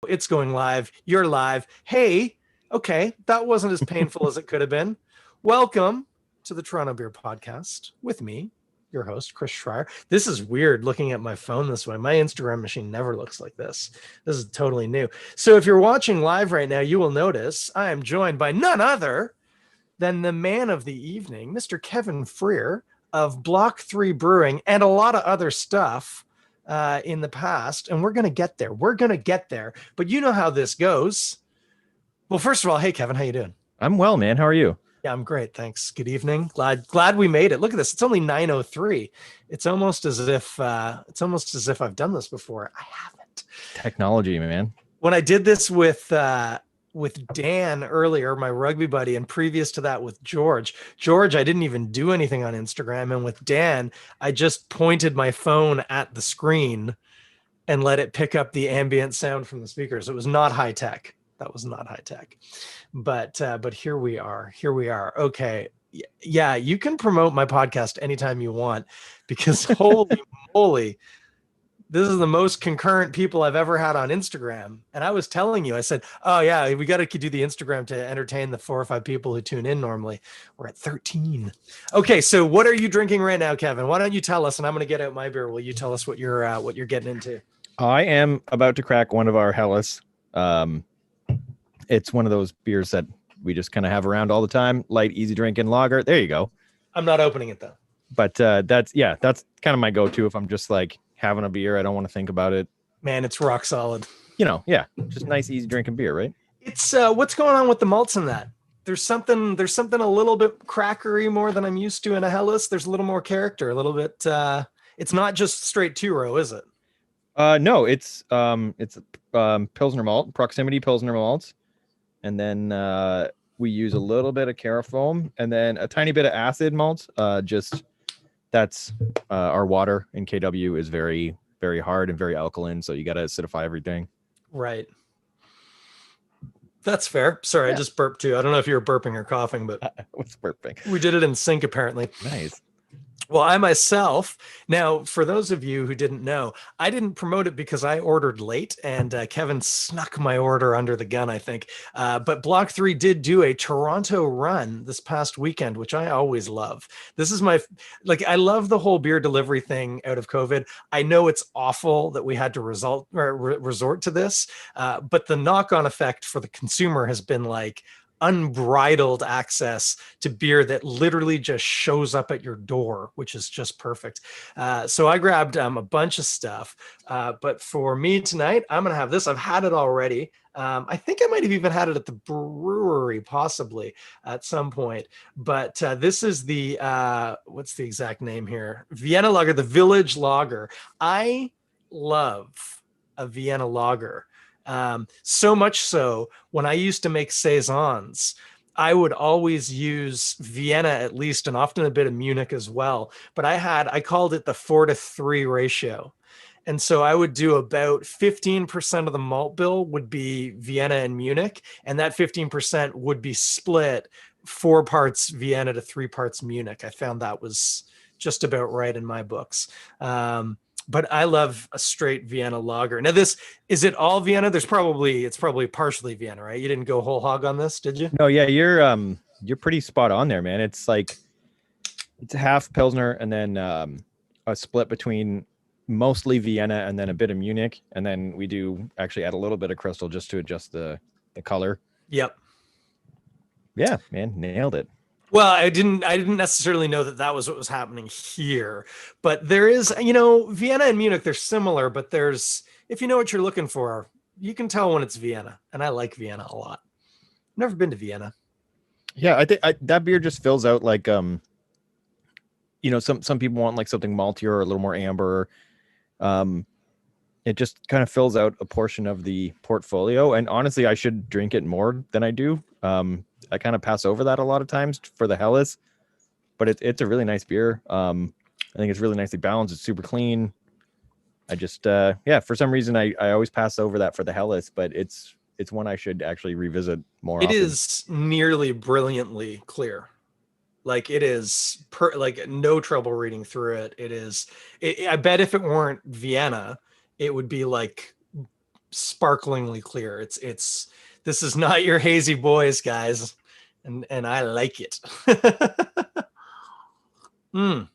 It's going live. You're live. Hey, okay, that wasn't as painful as it could have been. Welcome to the Toronto Beer Podcast with me, your host, Chris Schreier. This is weird looking at my phone this way. My Instagram machine never looks like this. This is totally new. So if you're watching live right now, you will notice I am joined by none other than the man of the evening, Mr. Kevin Freer of Block 3 Brewing and a lot of other stuff in the past. And we're going to get there. We're going to get there. But you know how this goes. Well, first of all, hey, Kevin, how you doing? I'm well, man. How are you? Yeah, I'm great. Thanks. Good evening. Glad we made it. Look at this. It's only 9:03. It's almost as if I've done this before. I haven't. Technology, man. When I did this with Dan earlier, my rugby buddy, and previous to that with George, I didn't even do anything on Instagram. And with Dan, I just pointed my phone at the screen and let it pick up the ambient sound from the speakers. It was not high tech. That was not high tech. But here we are. Okay. Yeah, you can promote my podcast anytime you want, because holy moly, this is the most concurrent people I've ever had on Instagram. And I was telling you, I said, oh yeah, we got to do the Instagram to entertain the 4 or 5 people who tune in normally. We're at 13. Okay. So what are you drinking right now, Kevin? Why don't you tell us, and I'm going to get out my beer. Will you tell us what you're getting into? I am about to crack one of our Hellas. It's one of those beers that we just kind of have around all the time. Light, easy drinking lager. There you go. I'm not opening it though. But that's kind of my go-to if I'm just like having a beer. I don't want to think about it. Man, it's rock solid. Just nice, easy drinking beer, right? It's what's going on with the malts in that? There's something a little bit crackery more than I'm used to in a Hellas. There's a little more character, a little bit. It's not just straight 2-row, is it? No, it's Pilsner malt, proximity Pilsner malts. And then we use a little bit of carafoam and then a tiny bit of acid malt. That's our water in KW is very, very hard and very alkaline. So you got to acidify everything. Right. That's fair. Sorry, yeah. I just burped too. I don't know if you were burping or coughing, but I was burping. We did it in sync, apparently. Nice. Well, I myself, now, for those of you who didn't know, I didn't promote it because I ordered late, and Kevin snuck my order under the gun, I think. But Block 3 did do a Toronto run this past weekend, which I always love. This is I love the whole beer delivery thing out of COVID. I know it's awful that we had to resort to this, but the knock-on effect for the consumer has been like unbridled access to beer that literally just shows up at your door, which is just perfect. So I grabbed a bunch of stuff, but for me tonight, I'm gonna have this. I've had it already. I think I might have even had it at the brewery, possibly at some point. But this is the what's the exact name here? Vienna Lager, the Village Lager. I love a Vienna Lager. So much so, when I used to make saisons, I would always use Vienna at least, and often a bit of Munich as well. But I called it the 4-to-3 ratio. And so I would do about 15% of the malt bill would be Vienna and Munich, and that 15% would be split 4 parts Vienna to 3 parts Munich. I found that was just about right in my books. But I love a straight Vienna lager. Now, is it all Vienna? It's probably partially Vienna, right? You didn't go whole hog on this, did you? No, yeah, you're pretty spot on there, man. It's half Pilsner and then a split between mostly Vienna and then a bit of Munich, and then we do actually add a little bit of crystal just to adjust the color. Yep. Yeah, man, nailed it. Well, I didn't necessarily know that was what was happening here, but there is, Vienna and Munich, they're similar, but if you know what you're looking for, you can tell when it's Vienna, and I like Vienna a lot. Never been to Vienna. Yeah, I think that beer just fills out like, some people want like something maltier or a little more amber. It just kind of fills out a portion of the portfolio, and honestly, I should drink it more than I do. I kind of pass over that a lot of times for the Hellas, but it's a really nice beer. I think it's really nicely balanced. It's super clean. I just, for some reason I always pass over that for the Hellas, but it's one I should actually revisit more often. It is nearly brilliantly clear. Like it is no trouble reading through it. I bet if it weren't Vienna, it would be like sparklingly clear. It's this is not your hazy boys, guys, and I like it. mm.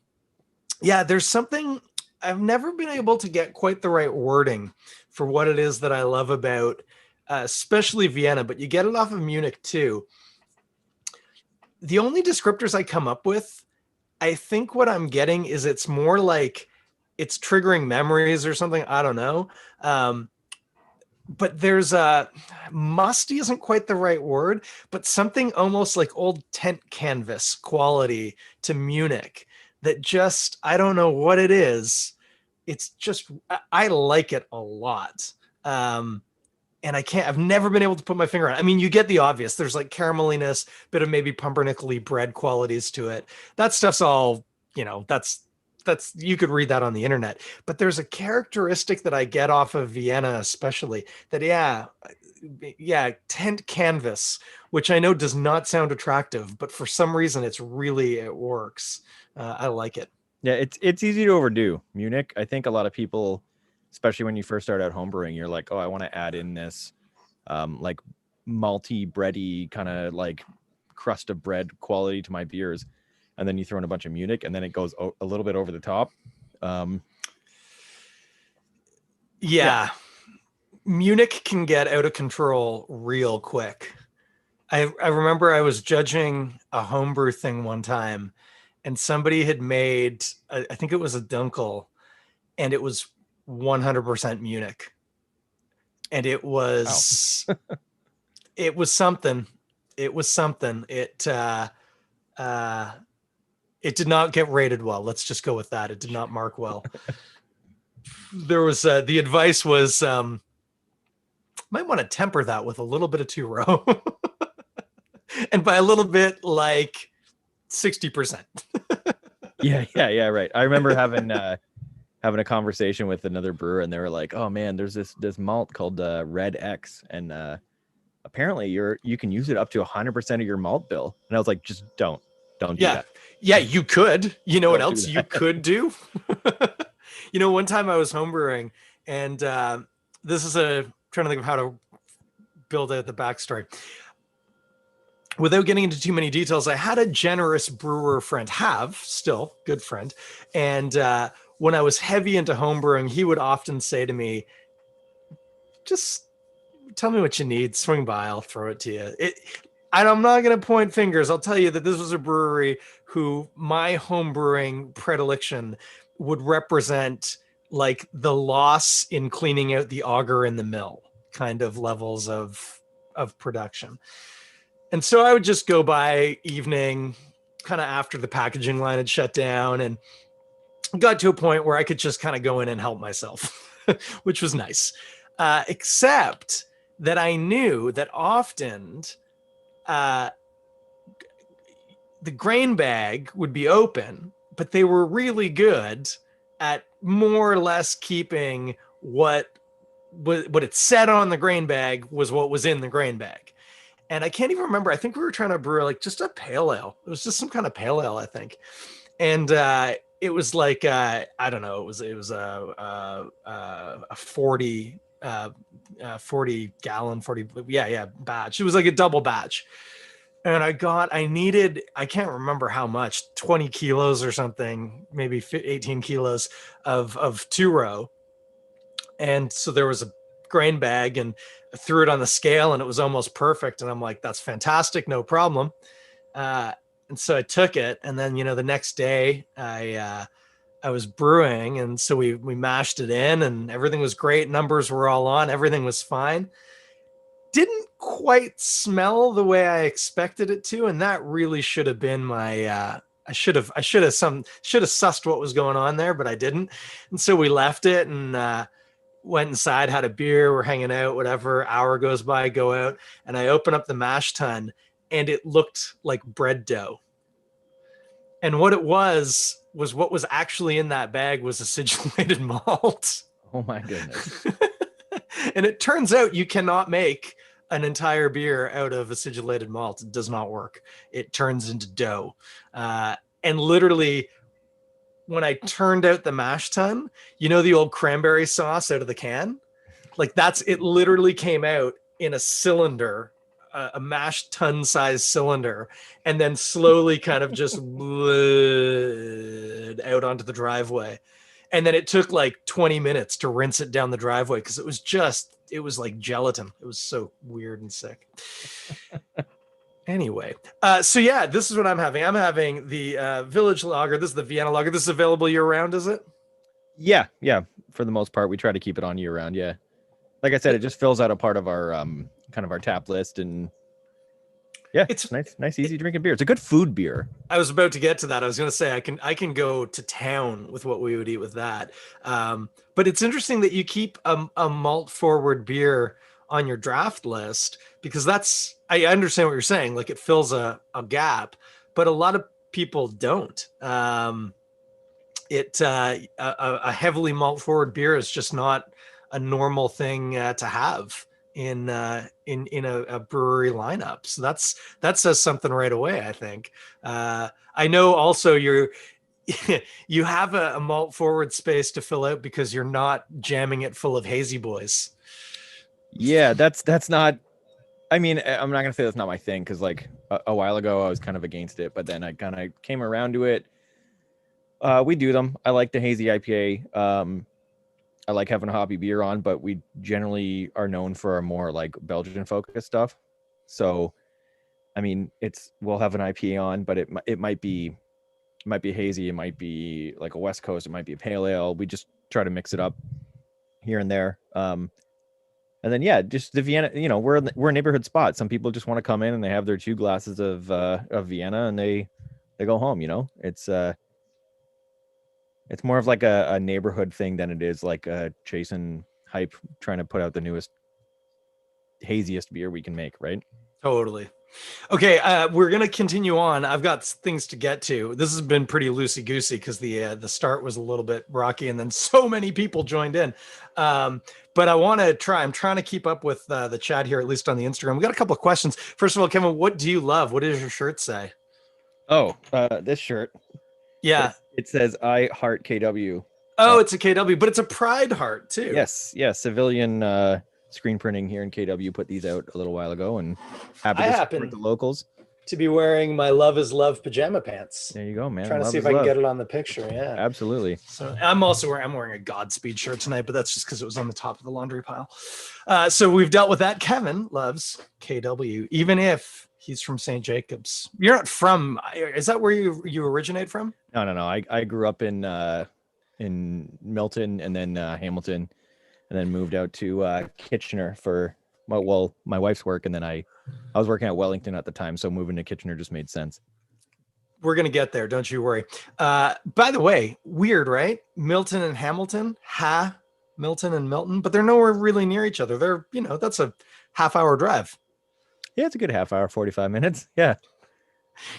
Yeah, there's something I've never been able to get quite the right wording for what it is that I love about, especially Vienna, but you get it off of Munich too. The only descriptors I come up with, I think what I'm getting is it's more like it's triggering memories or something. I don't know. Um, but there's a musty isn't quite the right word, but something almost like old tent canvas quality to Munich that just, I don't know what it is. It's just, I like it a lot. Um, and I've never been able to put my finger on it. I mean, you get the obvious. There's like carameliness, bit of maybe pumpernickel bread qualities to it. That stuff's all, that's you could read that on the internet. But there's a characteristic that I get off of Vienna, especially that, yeah, tent canvas, which I know does not sound attractive, but for some reason it works. I like it. Yeah, it's easy to overdo. Munich, I think a lot of people, especially when you first start out homebrewing, you're like, oh, I want to add in this like malty, bready kind of like crust of bread quality to my beers, and then you throw in a bunch of Munich, and then it goes a little bit over the top. Um, yeah. Munich can get out of control real quick. I remember I was judging a homebrew thing one time, and somebody had made, I think it was a Dunkel, and it was 100% Munich. And it was, it was something. It was something. It did not get rated well. Let's just go with that. It did not mark well. There was, the advice was, might want to temper that with a little bit of two row. And by a little bit, like 60%. yeah, right. I remember having a conversation with another brewer, and they were like, "Oh man, there's this malt called Red X, and apparently you can use it up to 100% of your malt bill." And I was like, "Just don't do that." Yeah, you could. You know what else you could do? One time I was homebrewing, and this is trying to think of how to build out the backstory. Without getting into too many details, I had a generous brewer friend, still good friend. And when I was heavy into homebrewing, he would often say to me, just tell me what you need, swing by, I'll throw it to you. I'm not going to point fingers. I'll tell you that this was a brewery who my homebrewing predilection would represent like the loss in cleaning out the auger in the mill kind of levels of production. And so I would just go by evening, kind of after the packaging line had shut down, and got to a point where I could just kind of go in and help myself, which was nice. Except that I knew that often the grain bag would be open, but they were really good at more or less keeping what it said on the grain bag was what was in the grain bag. And I can't even remember. I think we were trying to brew like just a pale ale. It was just some kind of pale ale, I think. And it was like I don't know. It was a 40 gallon batch. It was like a double batch. And I can't remember how much, 20 kilos or something, maybe 18 kilos of two row. And so there was a grain bag, and I threw it on the scale, and it was almost perfect. And I'm like, that's fantastic. No problem. And so I took it. And then, the next day I was brewing. And so we mashed it in, and everything was great. Numbers were all on. Everything was fine. Didn't quite smell the way I expected it to. And that really should have been my, I should have sussed what was going on there, but I didn't. And so we left it and, went inside, had a beer, we're hanging out, whatever. Hour goes by, go out, and I open up the mash tun, and it looked like bread dough. And what it was what was actually in that bag was acidulated malt. Oh my goodness. And it turns out you cannot make an entire beer out of acidulated malt. It does not work. It turns into dough. And literally, when I turned out the mash tun, the old cranberry sauce out of the can? Like it literally came out in a cylinder, a mash tun size cylinder, and then slowly kind of just out onto the driveway. And then it took like 20 minutes to rinse it down the driveway because it was like gelatin. It was so weird and sick. Anyway, so yeah, this is what I'm having. I'm having the Village Lager. This is the Vienna Lager. This is available year round, is it? Yeah, yeah. For the most part, we try to keep it on year round. Yeah, like I said, it just fills out a part of our kind of our tap list, and yeah, it's nice, easy drinking beer. It's a good food beer. I was about to get to that. I was going to say I can go to town with what we would eat with that. But it's interesting that you keep a malt forward beer on your draft list because I understand what you're saying. Like it fills a gap, but a lot of people don't. A heavily malt forward beer is just not a normal thing to have in a brewery lineup. So that says something right away, I think. I know also you have a malt forward space to fill out because you're not jamming it full of hazy boys. Yeah, that's not. I mean, I'm not gonna say that's not my thing because like a while ago I was kind of against it, but then I kind of came around to it. We do them. I like the hazy IPA. I like having a hoppy beer on, but we generally are known for our more like Belgian focused stuff. So, I mean, we'll have an IPA on, but it might be hazy, it might be like a West Coast, it might be a pale ale. We just try to mix it up here and there. And then yeah, just the Vienna. We're a neighborhood spot. Some people just want to come in and they have their 2 glasses of Vienna and they go home. It's more of like a neighborhood thing than it is like chasing hype, trying to put out the newest, haziest beer we can make, right? Totally. Okay, we're gonna continue on. I've got things to get to. This has been pretty loosey goosey because the start was a little bit rocky, and then so many people joined in. But I want to try. I'm trying to keep up with the chat here, at least on the Instagram. We got a couple of questions. First of all, Kevin, what do you love? What does your shirt say? Oh, this shirt. Yeah. It says "I heart KW." Oh, it's a KW, but it's a Pride heart too. Yes, civilian screen printing here in KW put these out a little while ago, and happy to support the locals. To be wearing my Love is Love pajama pants. There you go, man. Trying to see if I can get it on the picture. Yeah, absolutely. So I'm wearing a Godspeed shirt tonight, but that's just because it was on the top of the laundry pile. So we've dealt with that. Kevin loves KW, even if he's from St. Jacobs. You're not from. Is that where you originate from? No. I grew up in Milton and then Hamilton, and then moved out to Kitchener for my wife's work, and then I was working at Wellington at the time, so moving to Kitchener just made sense. We're gonna get there, don't you worry. By the way, weird, right? Milton and Hamilton, Milton and Milton, but they're nowhere really near each other. They're, that's a half-hour drive. Yeah, it's a good half hour, 45 minutes. Yeah.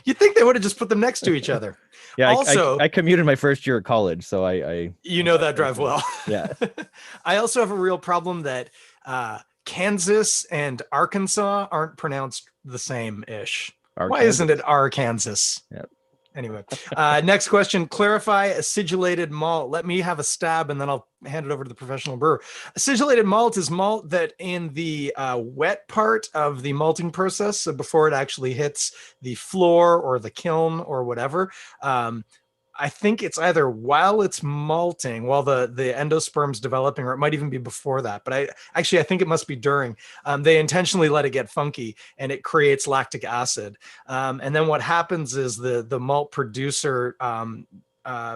You'd think they would have just put them next to each other. Yeah, also, I commuted my first year of college, so I that drive well. Yeah. I also have a real problem that Kansas and Arkansas aren't pronounced the same-ish. Why isn't it Arkansas? Yep. Anyway, next question. Clarify acidulated malt. Let me have a stab and then I'll hand it over to the professional brewer. Acidulated malt is malt that in the wet part of the malting process, so before it actually hits the floor or the kiln or whatever, I think it's either while it's malting, while the endosperm's developing, or it might even be before that. But I think it must be during. They intentionally let it get funky, and it creates lactic acid. And then what happens is the malt producer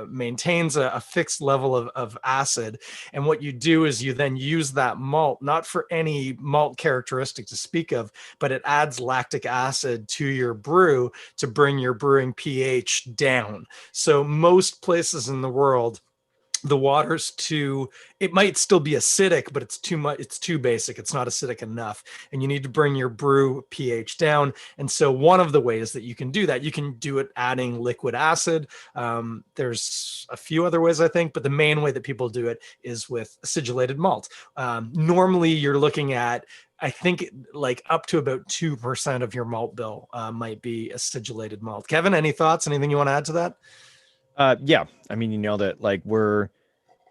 maintains a fixed level of acid. And what you do is you then use that malt, not for any malt characteristic to speak of, but it adds lactic acid to your brew to bring your brewing pH down. So most places in the world, the water's it might still be acidic, but it's too much, it's too basic, it's not acidic enough, and you need to bring your brew pH down. And so one of the ways that you can do that, you can do it adding liquid acid. There's a few other ways, I think, but the main way that people do it is with acidulated malt. Normally you're looking at, I think, like up to about 2% of your malt bill might be acidulated malt. Kevin, any thoughts? Anything you want to add to that? Yeah, I mean, that like we're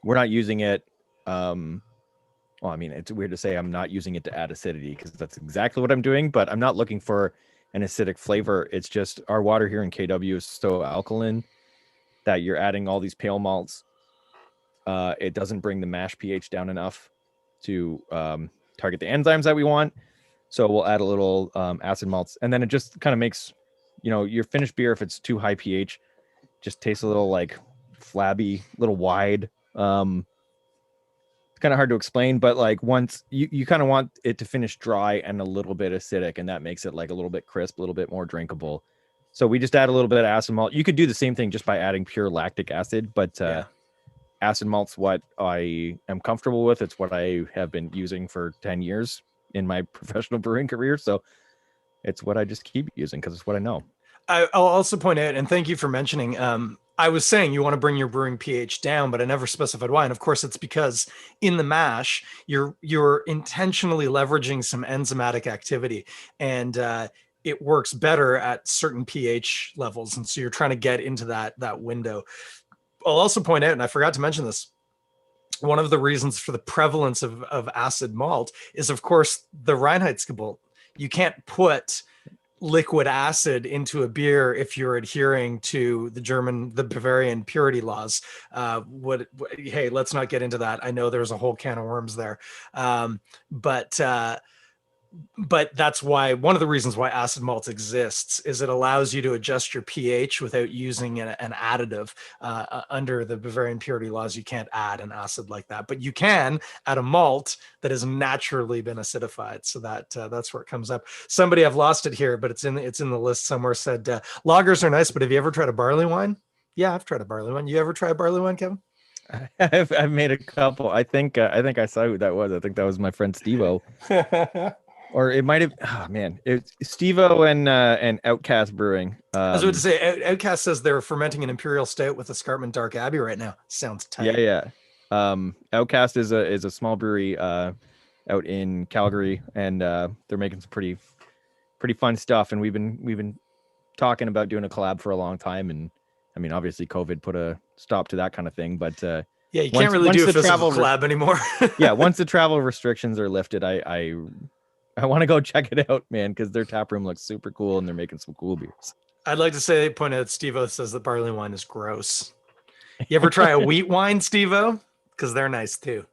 not using it well, I mean, it's weird to say I'm not using it to add acidity because that's exactly what I'm doing, but I'm not looking for an acidic flavor. It's just our water here in KW is so alkaline that you're adding all these pale malts. It doesn't bring the mash pH down enough to target the enzymes that we want. So we'll add a little acid malts, and then it just kind of makes, your finished beer, if it's too high pH, just tastes a little like flabby, little wide. It's kind of hard to explain, but like once you kind of want it to finish dry and a little bit acidic, and that makes it like a little bit crisp, a little bit more drinkable. So we just add a little bit of acid malt. You could do the same thing just by adding pure lactic acid, but acid malt's what I am comfortable with. It's what I have been using for 10 years in my professional brewing career. So it's what I just keep using because it's what I know. I'll also point out, and thank you for mentioning, I was saying you want to bring your brewing pH down, but I never specified why. And of course, it's because in the mash, you're intentionally leveraging some enzymatic activity, and it works better at certain pH levels. And so you're trying to get into that window. I'll also point out, and I forgot to mention this, one of the reasons for the prevalence of acid malt is, of course, the Reinheitsgebot. You can't put liquid acid into a beer if you're adhering to the Bavarian purity laws. Hey, let's not get into that. I know there's a whole can of worms there. But that's why one of the reasons why acid malt exists is it allows you to adjust your pH without using an additive. Under the Bavarian purity laws, you can't add an acid like that, but you can add a malt that has naturally been acidified. So that's where it comes up. Somebody, I've lost it here, but it's in the list somewhere, said lagers are nice, but have you ever tried a barley wine? Yeah, I've tried a barley wine. You ever try a barley wine, Kevin? I've made a couple. I think I saw who that was. I think that was my friend Steve-O. Or it might have. Oh man, it's Steve-O and Outcast Brewing. I was about to say, Outcast says they're fermenting an imperial stout with Escarpment Dark Abbey right now. Sounds tight. Yeah. Outcast is a small brewery out in Calgary, and they're making some pretty fun stuff. And we've been talking about doing a collab for a long time. And I mean, obviously, COVID put a stop to that kind of thing. But yeah, you can't really do a physical collab anymore. Yeah, once the travel restrictions are lifted, I want to go check it out, man, because their tap room looks super cool and they're making some cool beers. I'd like to point out Steve-O says that barley wine is gross. You ever try a wheat wine, Steve-O? Because they're nice too.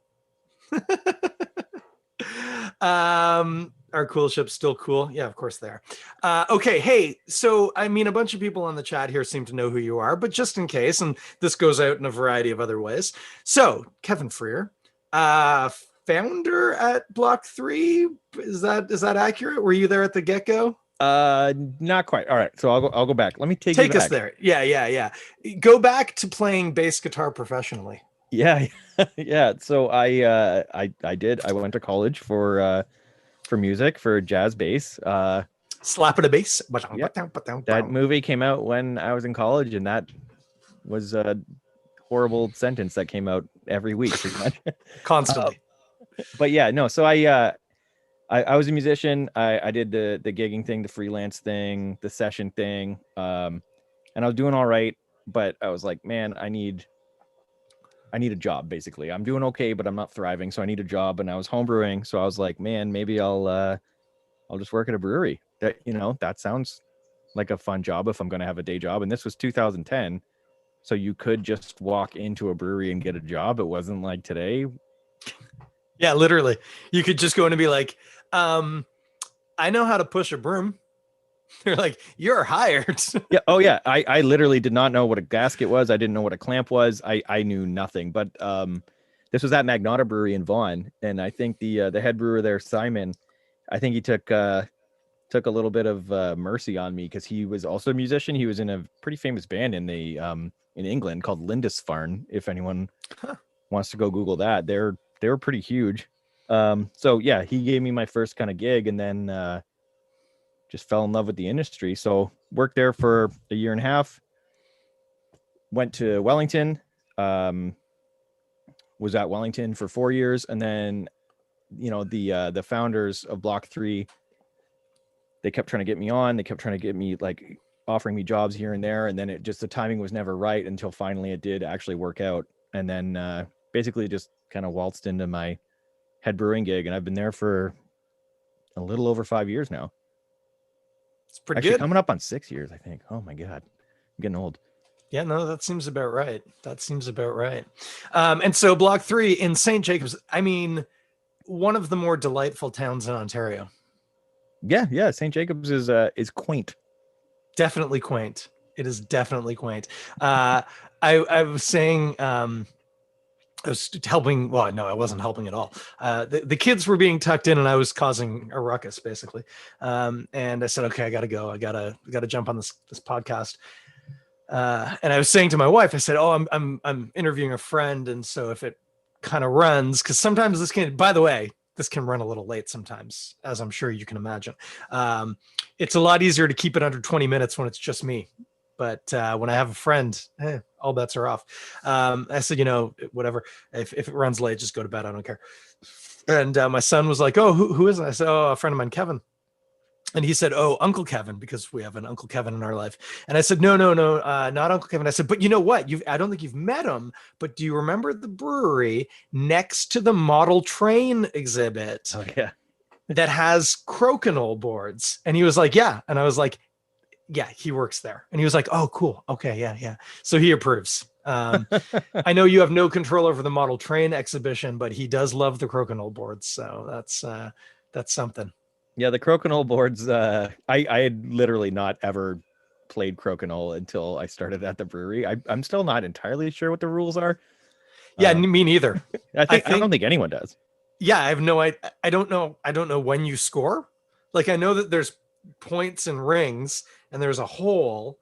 Are cool ships still cool? Yeah, of course they are. Okay, hey, so I mean, a bunch of people on the chat here seem to know who you are, but just in case, and this goes out in a variety of other ways. So, Kevin Freer, founder at Block 3, is that accurate? Were you there at the get-go? Not quite. All right, so I'll go back. Let me take us there. Yeah. Go back to playing bass guitar professionally. Yeah. So I went to college for music, for jazz bass. Slap at a bass. Yeah. That movie came out when I was in college, and that was a horrible sentence that came out every week pretty much. Constantly. But yeah, no, so I was a musician. I did the gigging thing, the freelance thing, the session thing. And I was doing all right, but I was like, man, I need a job, basically. I'm doing okay, but I'm not thriving, so I need a job. And I was homebrewing, so I was like, man, maybe I'll just work at a brewery. That sounds like a fun job if I'm going to have a day job. And this was 2010, so you could just walk into a brewery and get a job. It wasn't like today. Yeah, literally. You could just go in and be like, I know how to push a broom. They're like, you're hired. Yeah. Oh yeah. I literally did not know what a gasket was. I didn't know what a clamp was. I knew nothing. But this was at Magnata Brewery in Vaughan, and I think the head brewer there, Simon, I think he took a little bit of mercy on me because he was also a musician. He was in a pretty famous band in England called Lindisfarne. If anyone wants to go Google that, they were pretty huge. So yeah, he gave me my first kind of gig, and then just fell in love with the industry. So worked there for a year and a half, went to Wellington, was at Wellington for 4 years. And then, the founders of Block 3, they kept trying to get me on. They kept trying to get me, like, offering me jobs here and there. And then the timing was never right until finally it did actually work out. And then basically just kind of waltzed into my head brewing gig, and I've been there for a little over 5 years now. It's pretty Actually, good. coming up on 6 years, I think. Oh my God, I'm getting old. Yeah, no, that seems about right. That seems about right. And so Block 3 in St. Jacobs, I mean, one of the more delightful towns in Ontario. Yeah. St. Jacobs is quaint. Definitely quaint. It is definitely quaint. I was saying, I was helping. Well, no, I wasn't helping at all. The kids were being tucked in, and I was causing a ruckus, basically. And I said, "Okay, I gotta go. I gotta jump on this podcast." And I was saying to my wife, I said, "Oh, I'm interviewing a friend, and so if it kind of runs, because sometimes this can. By the way, this can run a little late sometimes, as I'm sure you can imagine. It's a lot easier to keep it under 20 minutes when it's just me. But when I have a friend, all bets are off. I said, whatever. If it runs late, just go to bed. I don't care. And my son was like, "Oh, who is it?" I said, "Oh, a friend of mine, Kevin." And he said, "Oh, Uncle Kevin," because we have an Uncle Kevin in our life. And I said, "No, not Uncle Kevin." I said, "But you know what? I don't think you've met him, but do you remember the brewery next to the model train exhibit Oh yeah. that has crokinole boards?" And he was like, "Yeah." And I was like, "Yeah, he works there." And he was like, "Oh, cool. Okay, yeah." So he approves. I know you have no control over the model train exhibition, but he does love the crokinole boards. So that's something. Yeah, the crokinole boards. I had literally not ever played crokinole until I started at the brewery. I'm still not entirely sure what the rules are. Yeah, me neither. I don't think anyone does. Yeah, I have no idea. I don't know when you score. Like I know that there's points and rings and there's a hole,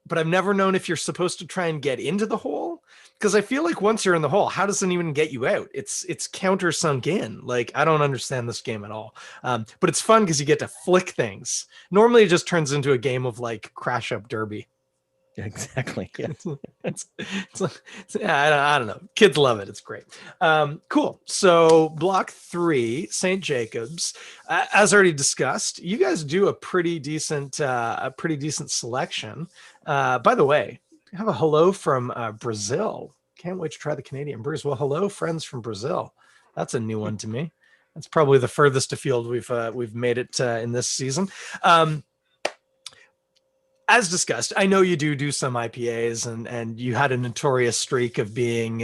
but I've never known if you're supposed to try and get into the hole, because I feel like once you're in the hole, how does it even get you out? It's counter sunk in. Like I don't understand this game at all. But it's fun because you get to flick things. Normally, it just turns into a game of like crash up derby. Exactly. Yeah. I don't know. Kids love it. It's great. Cool. So Block 3, St. Jacobs, as already discussed, you guys do a pretty decent selection. By the way, I have a hello from Brazil. Can't wait to try the Canadian brews. Well, hello, friends from Brazil. That's a new one to me. That's probably the furthest afield we've made it in this season. As discussed, I know you do some IPAs, and you had a notorious streak of being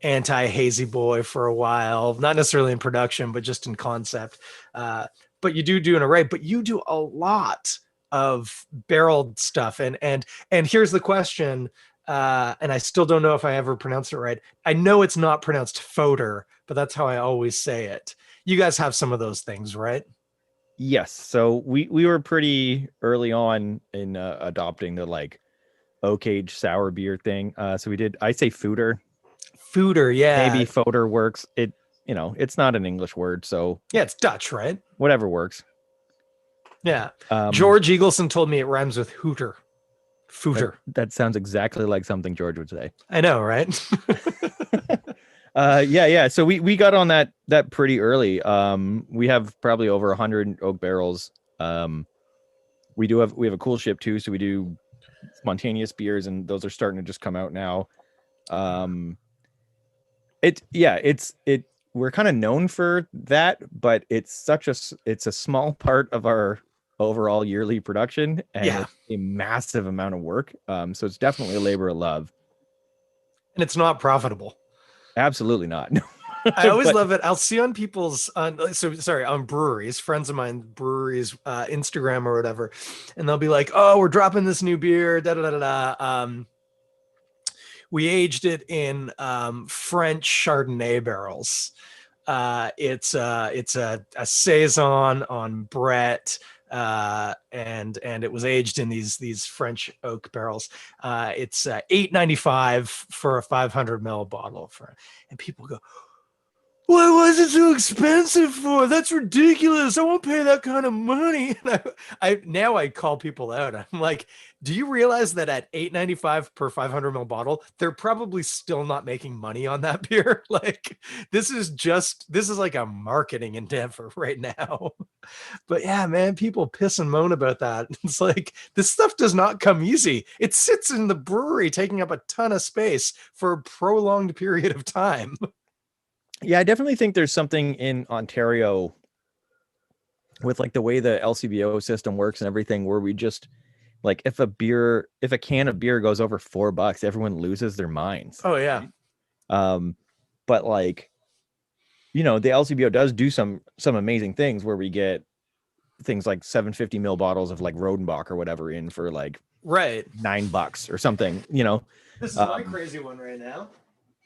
anti-hazy boy for a while, not necessarily in production, but just in concept. But you do an array, but you do a lot of barreled stuff. And here's the question, and I still don't know if I ever pronounced it right. I know it's not pronounced foder, but that's how I always say it. You guys have some of those things, right? Yes. So we were pretty early on in adopting the like oak age sour beer thing. So we did. I say fooder. Fooder, yeah. Maybe foder works. It's not an English word, so Yeah, it's Dutch, right? whatever works. Yeah. George Eagleson told me it rhymes with hooter. Footer. That sounds exactly like something George would say. I know, right? Yeah. So we got on that pretty early. We have probably over 100 oak barrels. We have a cool ship too, so we do spontaneous beers, and those are starting to just come out now. We're kind of known for that, but it's a small part of our overall yearly production, and it's a massive amount of work. So it's definitely a labor of love. And it's not profitable. Absolutely not. I always love it. I'll see on people's on breweries, friends of mine, breweries, Instagram or whatever, and they'll be like, "Oh, we're dropping this new beer." Da da da da. We aged it in French Chardonnay barrels. It's a saison on Brett. And it was aged in these French oak barrels. It's $8.95 for a 500 ml bottle and people go, "Why was it so expensive for? That's ridiculous. I won't pay that kind of money." And I call people out. I'm like, do you realize that at $8.95 per 500 ml bottle, they're probably still not making money on that beer? Like, this is like a marketing endeavor right now. But yeah, man, people piss and moan about that. It's like, this stuff does not come easy. It sits in the brewery taking up a ton of space for a prolonged period of time. Yeah, I definitely think there's something in Ontario with like the way the LCBO system works and everything, where we just like if a can of beer goes over $4, everyone loses their minds. Oh yeah. Right? Um, but like, the LCBO does do some amazing things where we get things like 750 ml bottles of like Rodenbach or whatever in for like Right. $9 or something. This is my Um, crazy one right now.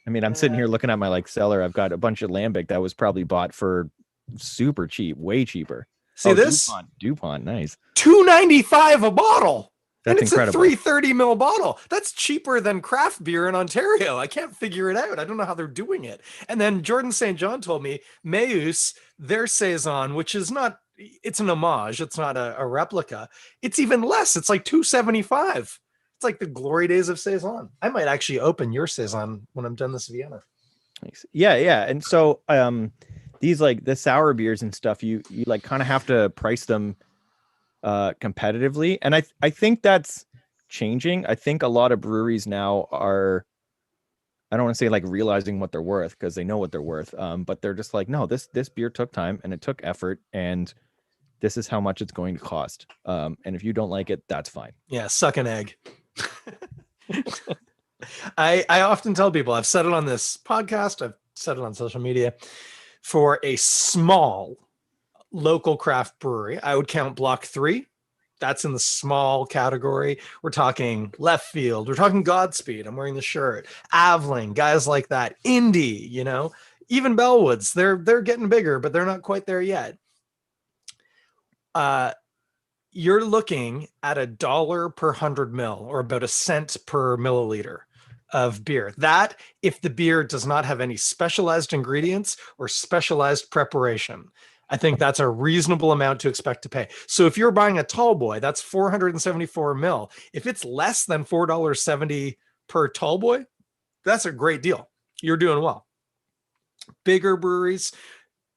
I mean, I'm sitting here looking at my like cellar. I've got a bunch of lambic that was probably bought for super cheap, way cheaper. See Oh, this? DuPont, nice. $2.95 a bottle. And That's it's a incredible. 330 ml bottle. That's cheaper than craft beer in Ontario. I can't figure it out. I don't know how they're doing it. And then Jordan St. John told me Meus, their Saison, which is not, it's an homage. It's not a replica. It's even less. It's like 275. It's like the glory days of Saison. I might actually open your Saison when I'm done this Vienna. Nice. Yeah, yeah. And so these like the sour beers and stuff, you like kind of have to price them competitively. And I think that's changing. I think a lot of breweries now are, I don't want to say like realizing what they're worth, because they know what they're worth. But they're just like, no, this beer took time and it took effort, and this is how much it's going to cost. And if you don't like it, that's fine. Yeah, suck an egg. I often tell people, I've said it on this podcast, I've said it on social media, for a small local craft brewery, I would count Block 3. That's in the small category. We're talking Left Field. We're talking Godspeed. I'm wearing the shirt. Aveling, guys like that. Indie, even Bellwoods. They're getting bigger, but they're not quite there yet. You're looking at $1 per 100 ml, or about a cent per milliliter of beer. That, if the beer does not have any specialized ingredients or specialized preparation, I think that's a reasonable amount to expect to pay. So if you're buying a tall boy, that's 474 mil. If it's less than $4.70 per tall boy, that's a great deal. You're doing well. Bigger breweries,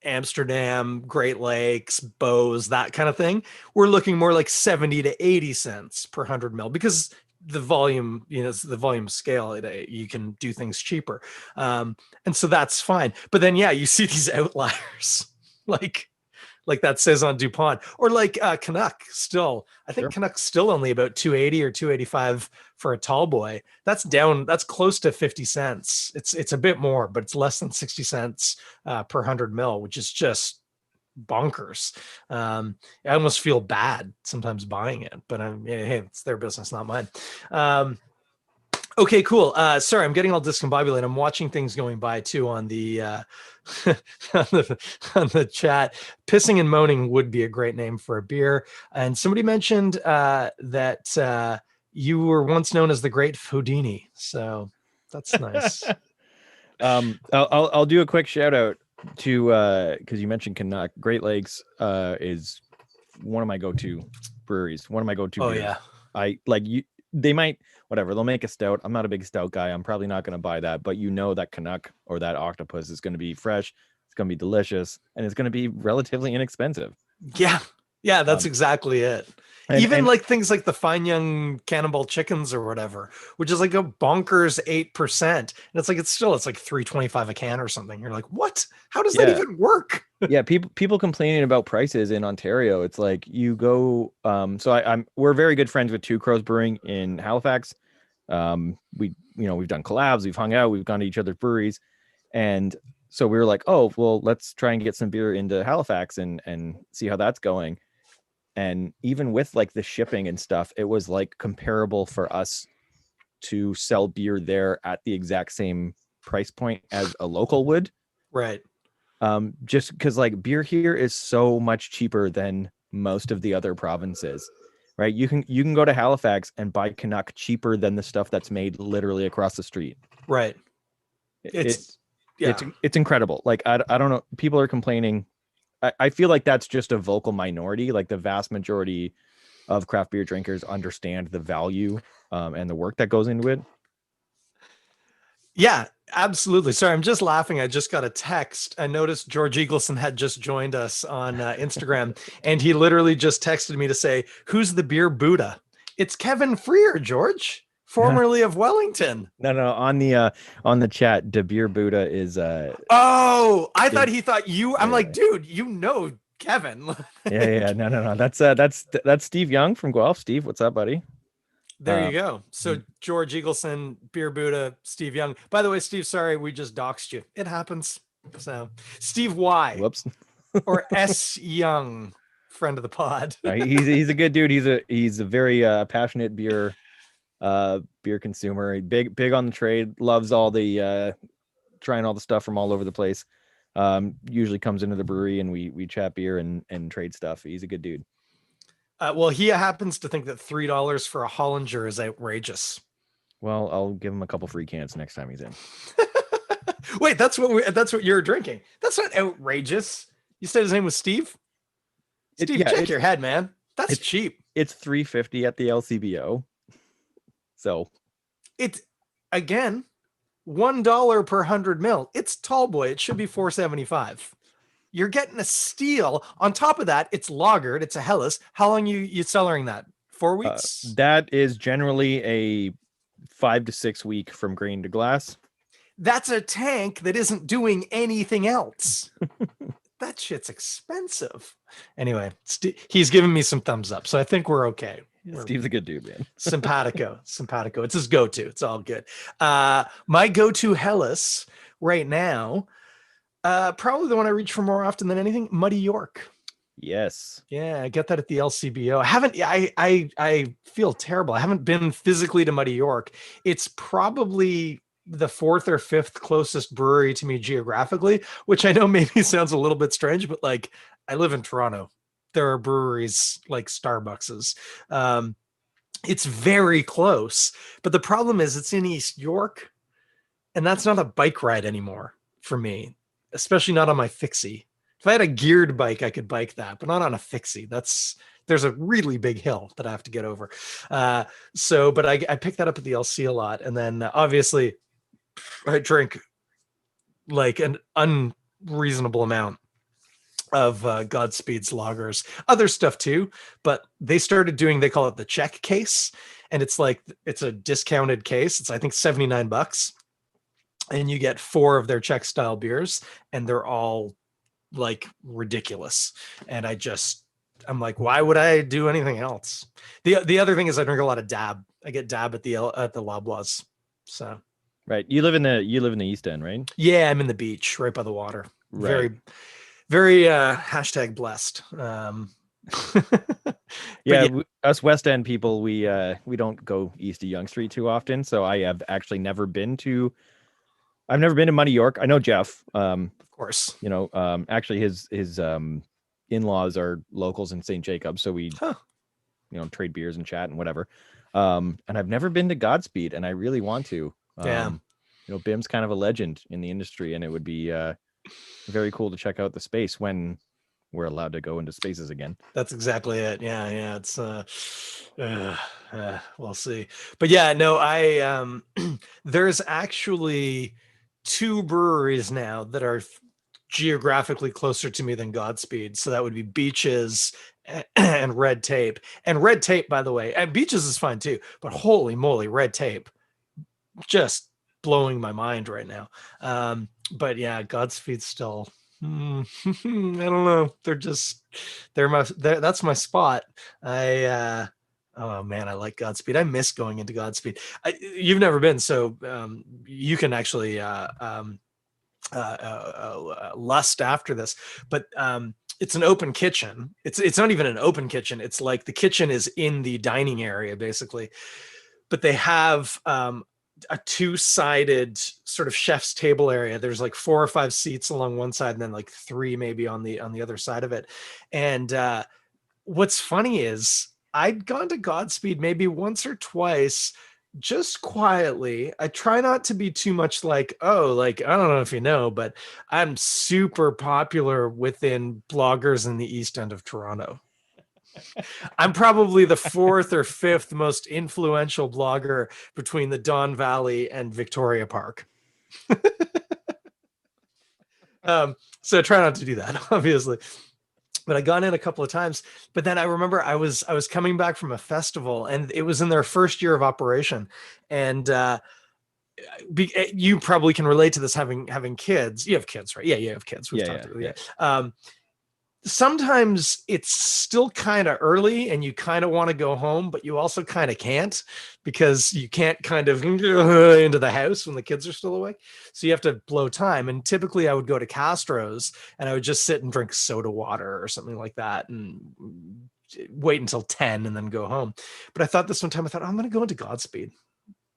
Amsterdam, Great Lakes, Bose, that kind of thing, we're looking more like 70 to 80 cents per 100 mil, because the volume, it's the volume scale, you can do things cheaper. And so that's fine. But then, yeah, you see these outliers like that says on DuPont, or like Canuck still. I think Canuck's still only about 280 or 285 for a tall boy. That's down, that's close to 50 cents. It's a bit more, but it's less than 60 cents per 100 mil, which is just bonkers. I almost feel bad sometimes buying it, but hey, it's their business, not mine. Okay, cool. Sorry, I'm getting all discombobulated. I'm watching things going by too on the on the chat. Pissing and Moaning would be a great name for a beer. And somebody mentioned that you were once known as the Great Houdini, so that's nice. I'll do a quick shout out to because you mentioned Canuck. Great Lakes is one of my go-to breweries. One of my go-to. Oh beers. yeah. I like you. They might, whatever, they'll make a stout. I'm not a big stout guy. I'm probably not going to buy that, but that Canuck or that octopus is going to be fresh. It's going to be delicious, and it's going to be relatively inexpensive. Yeah. Yeah, that's exactly it. Even like things like the Fine Young Cannonball Chickens or whatever, which is like a bonkers 8%. And it's like $3.25 a can or something. You're like, what? How does that even work? Yeah, people complaining about prices in Ontario. It's like you go. So we're very good friends with Two Crows Brewing in Halifax. We've done collabs, we've hung out, we've gone to each other's breweries, and so we were like, oh well, let's try and get some beer into Halifax and see how that's going. And even with like the shipping and stuff, it was like comparable for us to sell beer there at the exact same price point as a local would. Right. Just because like beer here is so much cheaper than most of the other provinces, right? You can go to Halifax and buy Canuck cheaper than the stuff that's made literally across the street. Right. It's incredible. Like I don't know. People are complaining. I feel like that's just a vocal minority. Like the vast majority of craft beer drinkers understand the value and the work that goes into it. Yeah, absolutely. Sorry, I'm just laughing. I just got a text. I noticed George Eagleson had just joined us on Instagram, and he literally just texted me to say, "Who's the beer Buddha?" It's Kevin Freer, George, formerly of Wellington. No. On the chat, De Beer Buddha is Oh, I thought is he thought you. I'm yeah, like, dude, you know Kevin. yeah. No. That's Steve Young from Guelph. Steve, what's up, buddy? There you Um, go. So George Eagleson, Beer Buddha, Steve Young. By the way, Steve, sorry, we just doxed you. It happens. So Steve Y whoops. or S Young, friend of the pod. He's a good dude. He's a very passionate beer consumer. Big on the trade. Loves all the trying all the stuff from all over the place. Usually comes into the brewery and we chat beer and trade stuff. He's a good dude. Well, he happens to think that $3 for a Hollinger is outrageous. Well, I'll give him a couple free cans next time he's in. Wait, that's what you're drinking. That's not outrageous. You said his name was Steve? Steve, check your head, man. That's cheap. It's $3.50 at the LCBO. So it's again $1 per 100 mil. It's tall boy. It should be $4.75. You're getting a steal. On top of that, it's lagered. It's a Helles. How long you cellaring that? 4 weeks? That is generally a 5 to 6 week from grain to glass. That's a tank that isn't doing anything else. That shit's expensive. Anyway, he's giving me some thumbs up, so I think we're okay. Steve's a good dude, man. Simpatico. It's his go-to. It's all good. My go-to Helles right now, probably the one I reach for more often than anything, Muddy York. Yes. Yeah, I get that at the LCBO. I feel terrible. I haven't been physically to Muddy York. It's probably the fourth or fifth closest brewery to me geographically, which I know maybe sounds a little bit strange, but like I live in Toronto. There are breweries like Starbucks's. It's very close, but the problem is it's in East York, and that's not a bike ride anymore for me, especially not on my fixie. If I had a geared bike, I could bike that, but not on a fixie. There's a really big hill that I have to get over. But I picked that up at the LC a lot, and then obviously I drink like an unreasonable amount of Godspeed's lagers, other stuff too, but they started doing, they call it the check case, and it's a discounted case. It's I think $79, and you get 4 of their Czech style beers, and they're all like ridiculous. And I'm like, why would I do anything else? The other thing is I drink a lot of Dab. I get Dab at the Loblaws. So right, you live in the East End, right? Yeah, I'm in the beach, right by the water. Right. Very hashtag blessed. Yeah, us West End people, we don't go east of Yonge Street too often. So I have actually never been to Muddy York. I know Jeff. Of course. Actually his in-laws are locals in St. Jacob, so we trade beers and chat and whatever. And I've never been to Godspeed, and I really want to. Bim's kind of a legend in the industry, and it would be very cool to check out the space when we're allowed to go into spaces again. That's exactly it. Yeah. It's we'll see. But yeah, no, I there's actually 2 breweries now that are geographically closer to me than Godspeed. So that would be Beaches and Red Tape. And Red Tape, by the way, and Beaches is fine too, but holy moly, Red Tape, just blowing my mind right now. But yeah, Godspeed's still I don't know. That's my spot. Oh man, I like Godspeed. I miss going into Godspeed. You've never been, so you can actually lust after this. But it's an open kitchen. It's not even an open kitchen. It's like the kitchen is in the dining area basically. But they have a 2-sided sort of chef's table area. There's like 4 or 5 seats along one side, and then like 3 maybe on the other side of it. And what's funny is I'd gone to Godspeed maybe once or twice, just quietly. I try not to be too much like, I don't know if you know, but I'm super popular within bloggers in the East End of Toronto. I'm probably the 4th or 5th most influential blogger between the Don Valley and Victoria Park. So try not to do that, obviously. but I got in a couple of times. But then I remember I was coming back from a festival, and it was in their first year of operation, and you probably can relate to this, having kids. You have kids, right? Yeah, you have kids. We've Yeah, talked yeah, about yeah. it. Yeah. Sometimes it's still kind of early and you kind of want to go home, but you also kind of can't, because you can't kind of into the house when the kids are still awake. So you have to blow time. And typically I would go to Castro's and I would just sit and drink soda water or something like that and wait until 10 and then go home. But I thought this one time, I thought, oh, I'm going to go into Godspeed.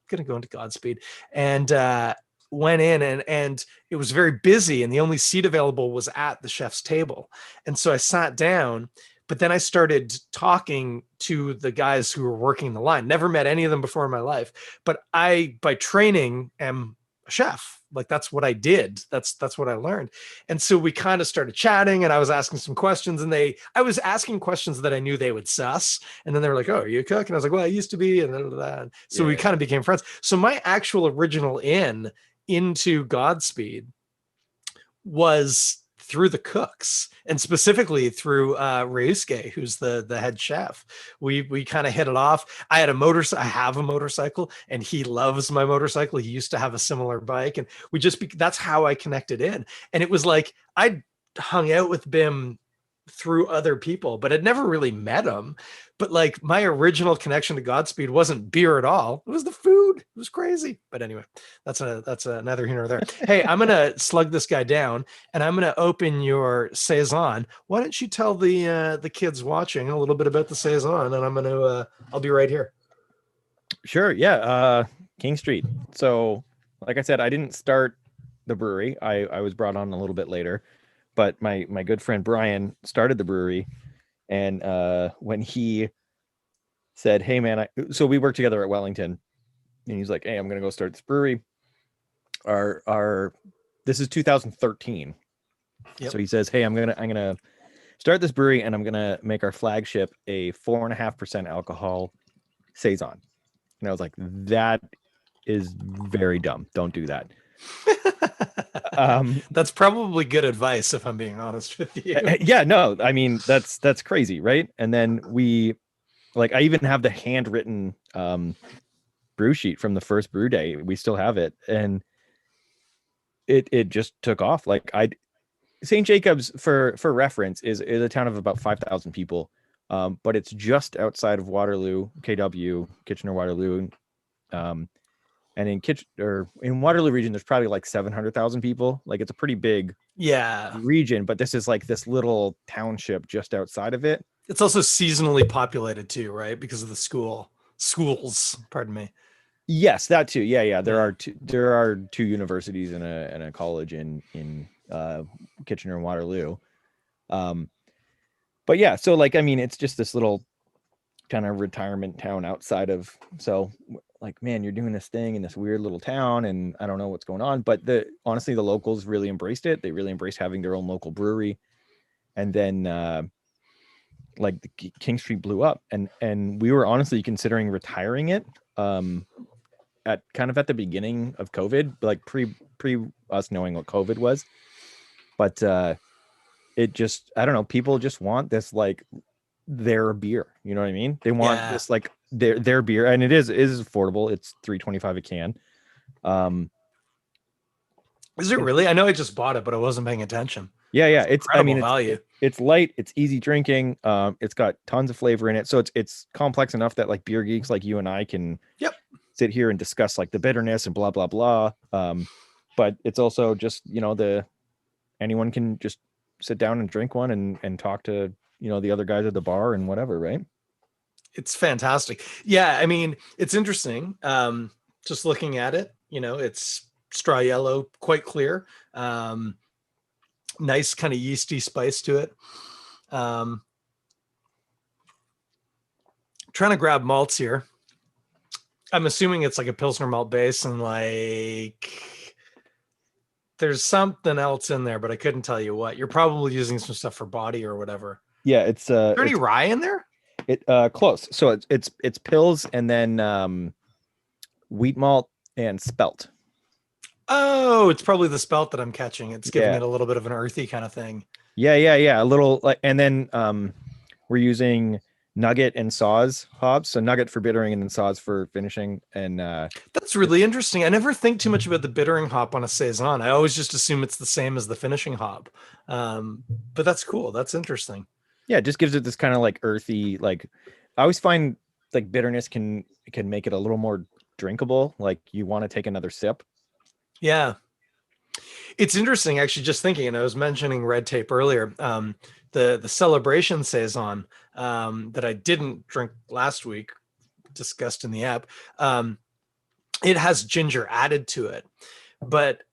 Going to go into Godspeed, and went in, and it was very busy, and the only seat available was at the chef's table. And so I sat down, but then I started talking to the guys who were working the line. Never met any of them before in my life, but I, by training, am a chef. Like, that's what I did. That's what I learned. And so we kind of started chatting, and I was asking some questions, and I was asking questions that I knew they would suss. And then they were like, "Oh, are you a cook?" And I was like, "Well, I used to be." And then so Yeah, we yeah. kind of became friends. So my actual original into Godspeed was through the cooks, and specifically through Ryusuke, who's the head chef. We kind of hit it off. I have a motorcycle, and he loves my motorcycle. He used to have a similar bike, and that's how I connected in. And it was like I hung out with Bim through other people, but I'd never really met him. But like, my original connection to Godspeed wasn't beer at all. It was the food. It was crazy. But anyway, that's neither here nor there. Hey, I'm gonna slug this guy down, and I'm gonna open your saison. Why don't you tell the kids watching a little bit about the saison, and I'll be right here. Sure. Yeah. King Street. So, like I said, I didn't start the brewery. I was brought on a little bit later, but my good friend Brian started the brewery, and when he said, "Hey, man," so we worked together at Wellington, and he's like, "Hey, I'm gonna go start this brewery." Our this is 2013. Yep. So he says, "Hey, I'm gonna start this brewery, and I'm gonna make our flagship a 4.5% alcohol saison." And I was like, "That is very dumb. Don't do that." Um, That's probably good advice, if I'm being honest with you. yeah, no, I mean that's crazy, right? And then I even have the handwritten brew sheet from the first brew day. We still have it, and it just took off. Like I St. Jacobs, for reference, is a town of about 5,000 people, but it's just outside of Waterloo, KW, Kitchener Waterloo, and in Waterloo region, there's probably like 700,000 people. Like, it's a pretty big Yeah. region, but this is like this little township just outside of it. It's also seasonally populated too, right? Because of the schools, pardon me. Yes, that too. Yeah, yeah. Yeah. There are two universities and a college in Kitchener and Waterloo. Um, but yeah, so like, I mean, it's just this little kind of retirement town outside of, so like, man, you're doing this thing in this weird little town, and I don't know what's going on. But honestly, the locals really embraced it. They really embraced having their own local brewery. And then like the King Street blew up, and we were honestly considering retiring it at the beginning of COVID, like pre us knowing what COVID was. But it just, I don't know, people just want this, like, their beer, you know what I mean? They want Yeah. this, like, their beer, and it is affordable. It's $3.25 a can. Is it really? I know I just bought it, but I wasn't paying attention. Yeah, yeah. It's incredible It's value. it's light, it's easy drinking. It's got tons of flavor in it, so it's complex enough that, like, beer geeks like you and I can Yep. sit here and discuss, like, the bitterness and blah blah blah. But it's also just, anyone can just sit down and drink one and talk to, the other guys at the bar and whatever, right? It's fantastic. Yeah, I mean, it's interesting. Just looking at it, it's straw yellow, quite clear. Nice kind of yeasty spice to it. Trying to grab malts here. I'm assuming it's like a Pilsner malt base, and like there's something else in there, but I couldn't tell you what. You're probably using some stuff for body or whatever. Yeah, Is there any rye in there? close. So it's pills, and then wheat malt and spelt. Oh, it's probably the spelt that I'm catching. It's giving Yeah. it a little bit of an earthy kind of thing. Yeah. A little like, and then we're using Nugget and Saws hops. So Nugget for bittering and then Saws for finishing. And That's really interesting. I never think too much about the bittering hop on a saison. I always just assume it's the same as the finishing hop. Um, but that's cool. That's interesting. yeah, it just gives it this kind of like earthy, like I always find like bitterness can make it a little more drinkable. Like you want to take another sip. Yeah. It's interesting, actually, just thinking, and I was mentioning red tape earlier. The celebration saison that I didn't drink last week, discussed in the app, it has ginger added to it, but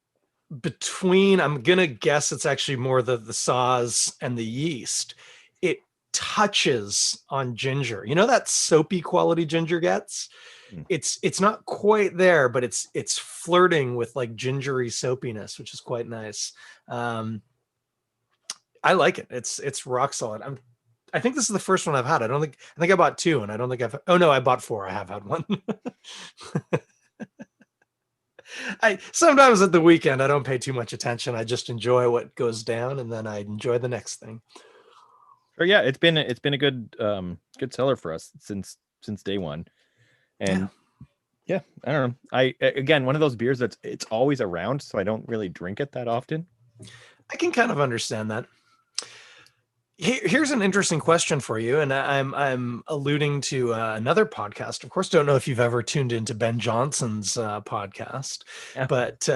between, I'm gonna guess it's actually more the saws and the yeast. It touches on ginger. You know that soapy quality ginger gets? Mm. It's not quite there, but it's flirting with like gingery soapiness, which is quite nice. Um, I like it. It's rock solid. I think this is the first one I've had. I think I bought two, and I don't think I've. Oh no, I bought four. I have had one. I sometimes at the weekend I don't pay too much attention. I just enjoy what goes down, and then I enjoy the next thing. Or yeah, it's been a good seller for us since day one. Yeah, And yeah, I don't know. Again, one of those beers that's it's always around, so I don't really drink it that often. I can kind of understand that. Here's an interesting question for you, and I'm alluding to another podcast. Of course, don't know if you've ever tuned into Ben Johnson's podcast, Yeah, but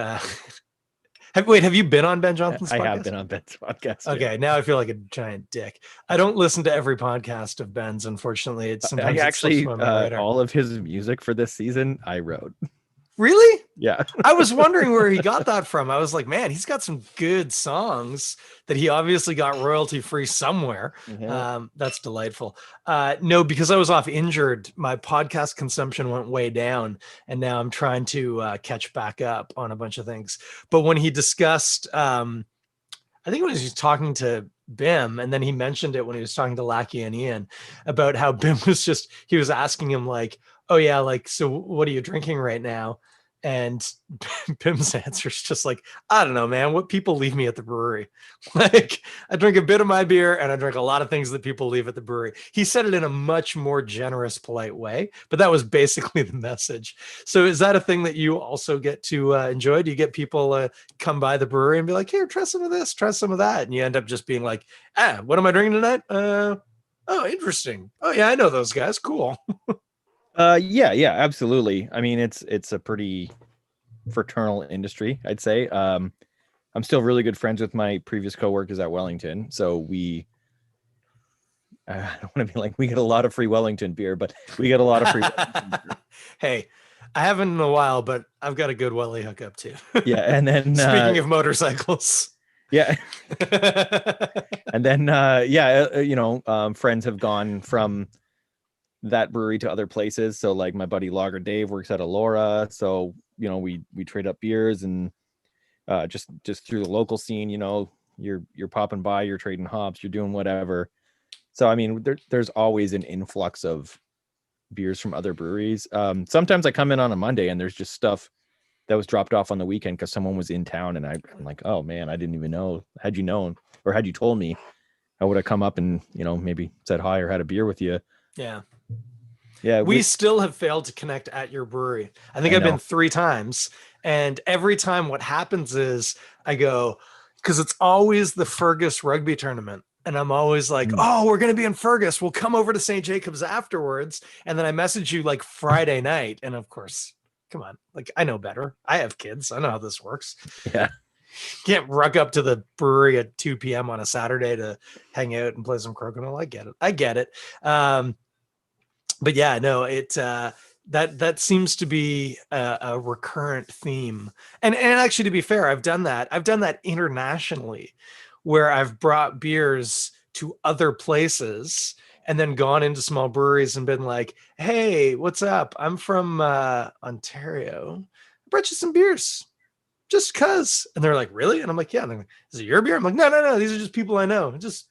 have you been on Ben Johnson's I have podcast? been on Ben's podcast. Yeah, Okay, now I feel like a giant dick. I don't listen to every podcast of Ben's, unfortunately. It's I sometimes it slips actually by my radar. all of his music for this season I wrote. Really? Yeah. I was wondering where he got that from. I was like, man, he's got some good songs that he obviously got royalty free somewhere. Yeah. That's delightful. No, because I was off injured, my podcast consumption went way down, and now I'm trying to catch back up on a bunch of things. But when he discussed, I think when he was talking to Bim, and then he mentioned it when he was talking to Lackey and Ian about how Bim was just, he was asking him like, oh yeah, like, so what are you drinking right now? And Bim's answer is just like, I don't know, man, what people leave me at the brewery. Like, I drink a bit of my beer and I drink a lot of things that people leave at the brewery. He said it in a much more generous, polite way, but that was basically the message. So is that a thing that you also get to enjoy? Do you get people come by the brewery and be like, here, try some of this, try some of that? And you end up just being like, what am I drinking tonight? Oh, interesting. Oh yeah, I know those guys. Cool. Yeah, absolutely. I mean, it's a pretty fraternal industry, I'd say. I'm still really good friends with my previous coworkers at Wellington, so we I don't want to be like we get a lot of free Wellington beer, but we get a lot of free Hey, I haven't in a while, but I've got a good welly hookup too. yeah, and then Speaking of motorcycles. yeah, and then friends have gone from that brewery to other places. So like my buddy Lager Dave works at Alora, so we trade up beers and just through the local scene, you're popping by, you're trading hops, you're doing whatever. So I mean, there's always an influx of beers from other breweries. Sometimes I come in on a Monday and there's just stuff that was dropped off on the weekend because someone was in town, and I'm like, oh man, I didn't even know. Had you known, or had you told me, I would have come up and maybe said hi or had a beer with you. Yeah. Yeah, We still have failed to connect at your brewery. I think I I've been know. 3 times. And every time what happens is I go, because it's always the Fergus rugby tournament. And I'm always like, oh, we're going to be in Fergus. We'll come over to St. Jacobs afterwards. And then I message you like Friday night. And of course, come on. Like, I know better. I have kids. I know how this works. Yeah. Can't rug up to the brewery at 2 p.m. on a Saturday to hang out and play some crokinole. I get it. I get it. But yeah, no, that seems to be a recurrent theme. And actually, to be fair, I've done that. I've done that internationally, where I've brought beers to other places and then gone into small breweries and been like, "Hey, what's up? I'm from Ontario. I brought you some beers." Just cuz. And they're like, really? And I'm like, yeah. And they're like, is it your beer? I'm like, no. These are just people I know. I just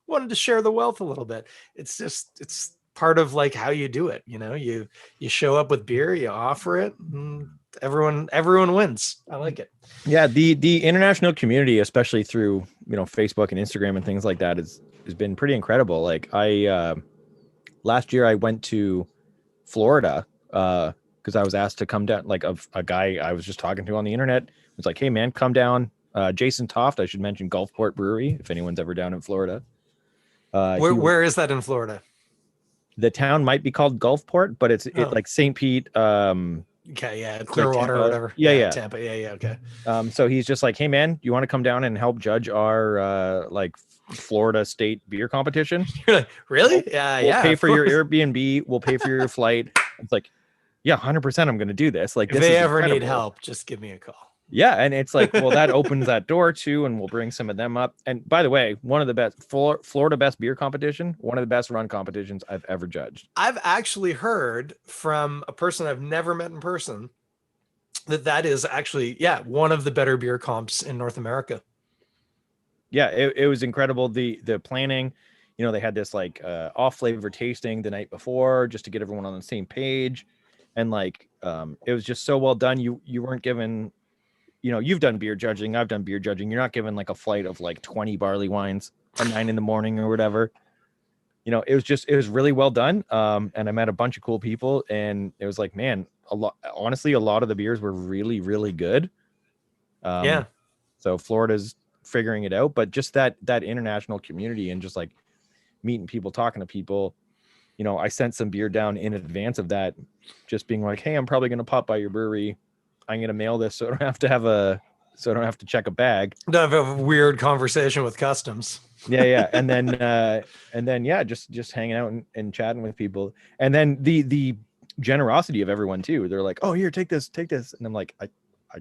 wanted to share the wealth a little bit. It's part of like how you do it. You show up with beer, you offer it, and everyone wins. I like it. Yeah, the international community, especially through Facebook and Instagram and things like that, has been pretty incredible. Like I last year I went to Florida because I was asked to come down. Like a guy I was just talking to on the internet was like, "Hey man, come down." Jason Toft, I should mention Gulfport Brewery if anyone's ever down in Florida. Where is that in Florida? The town might be called Gulfport, but it's Oh. like St. Pete. Okay, yeah, Like Clearwater or Tampa. whatever. Yeah, Yeah, yeah. Tampa. Yeah, okay. So he's just like, "Hey man, you want to come down and help judge our like Florida state beer competition?" You're like, really? Yeah, We'll yeah. pay Of for your course. Airbnb. We'll pay for your flight. It's like, yeah, 100%. I'm going to do this. Like, If this they is ever need incredible. help, just give me a call. Yeah, and it's like, well, that opens that door too, and we'll bring some of them up. And by the way, one of the best Florida best beer competition, one of the best run competitions I've ever judged. I've actually heard from a person I've never met in person that is actually, yeah, one of the better beer comps in North America. Yeah, it was incredible. The planning, they had this like off flavor tasting the night before just to get everyone on the same page, and like it was just so well done. You weren't given, you've done beer judging, I've done beer judging. You're not given like a flight of like 20 barley wines at 9 a.m. or whatever. It was really well done. And I met a bunch of cool people, and it was like, man, honestly, a lot of the beers were really, really good. Yeah. So Florida's figuring it out, but just that international community and just like meeting people, talking to people, I sent some beer down in advance of that, just being like, hey, I'm probably going to pop by your brewery. I'm going to mail this so I don't have to check a bag. Don't have a weird conversation with customs. Yeah. And then yeah, just hanging out and chatting with people. And then the generosity of everyone too. They're like, oh, here, take this. And I'm like, I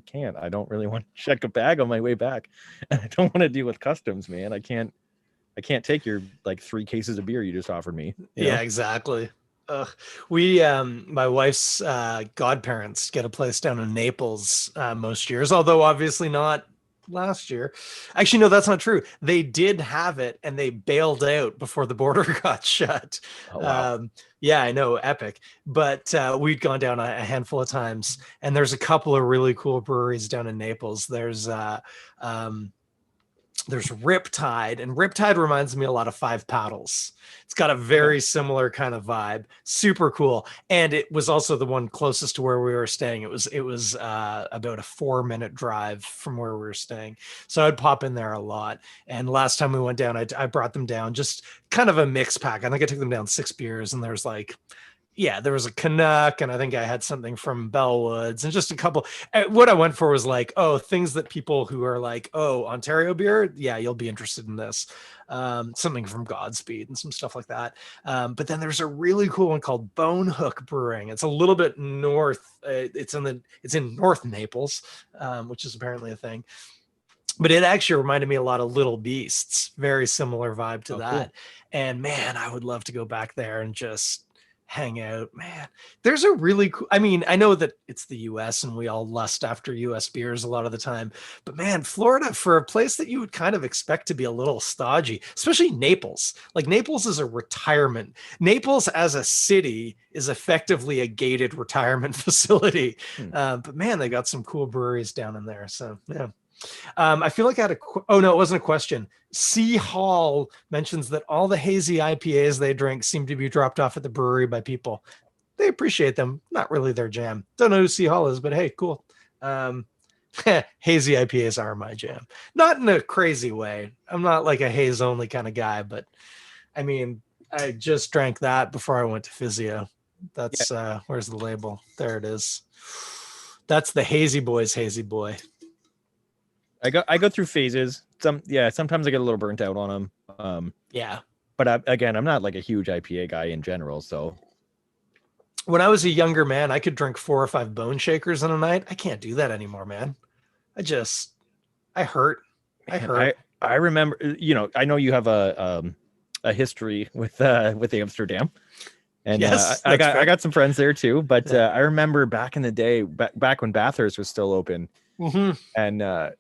can't. I don't really want to check a bag on my way back. And I don't want to deal with customs, man. I can't take your like 3 cases of beer you just offered me. Yeah, exactly. We my wife's godparents get a place down in Naples most years, although obviously not last year. Actually, no, that's not true. They did have it and they bailed out before the border got shut. Oh, wow. Yeah, I know, epic. But we'd gone down a handful of times, and there's a couple of really cool breweries down in Naples. There's Riptide, and Riptide reminds me a lot of Five Paddles. It's got a very similar kind of vibe. Super cool. And it was also the one closest to where we were staying. It was about a 4-minute drive from where we were staying. So I'd pop in there a lot. And last time we went down, I brought them down just kind of a mix pack. I think I took them down 6 beers, and there's like, yeah, there was a Canuck, and I think I had something from Bellwoods, and just a couple. What I went for was like, oh, things that people who are like, oh, Ontario beer, yeah, you'll be interested in this. Something from Godspeed and some stuff like that. But then there's a really cool one called Bonehook Brewing. It's a little bit north. It's in North Naples, which is apparently a thing. But it actually reminded me a lot of Little Beasts. Very similar vibe to that. Cool. And man, I would love to go back there and just hang out. Man, there's a really cool, I mean, I know that it's the US and we all lust after US beers a lot of the time, but man, Florida, for a place that you would kind of expect to be a little stodgy, especially Naples. Like Naples is a retirement. Naples as a city is effectively a gated retirement facility. But man, they got some cool breweries down in there. So yeah. I feel like I had oh no, it wasn't a question. C Hall mentions that all the hazy IPAs they drink seem to be dropped off at the brewery by people. They appreciate them. Not really their jam. Don't know who C Hall is, but hey, cool. Hazy IPAs are my jam. Not in a crazy way. I'm not like a haze only kind of guy, but I mean, I just drank that before I went to physio. That's where's the label? There it is. That's the Hazy Boy's Hazy Boy. I go through phases. Sometimes I get a little burnt out on them. But again, I'm not like a huge IPA guy in general. So when I was a younger man, I could drink 4 or 5 bone shakers in a night. I can't do that anymore, man. I hurt. I remember, I know you have a history with Amsterdam. And yes, I got some friends there too. But I remember back in the day, back when Bathurst was still open, and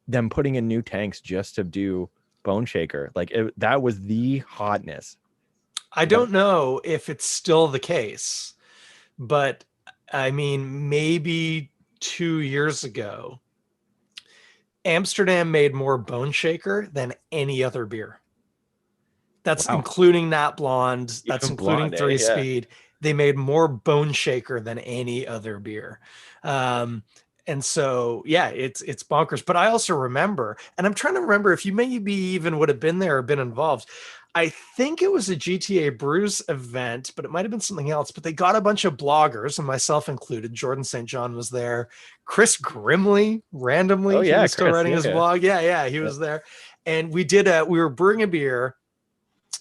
them putting in new tanks just to do Bone Shaker. Like that was the hotness. I don't know if it's still the case, but I mean, maybe 2 years ago, Amsterdam made more Bone Shaker than any other beer. That's Wow. including Nat Blonde. That's Even including blonde, eh? Three Yeah. Speed. They made more Bone Shaker than any other beer. Um, and so, yeah, it's bonkers. But I also remember, and I'm trying to remember if you maybe even would have been there or been involved. I think it was a GTA Brews event, but it might have been something else. But they got a bunch of bloggers, and myself included. Jordan St. John was there. Chris Grimley, Oh randomly, he yeah, was still Chris. writing Yeah, his yeah. blog. Yeah, he was there. And we were brewing a beer.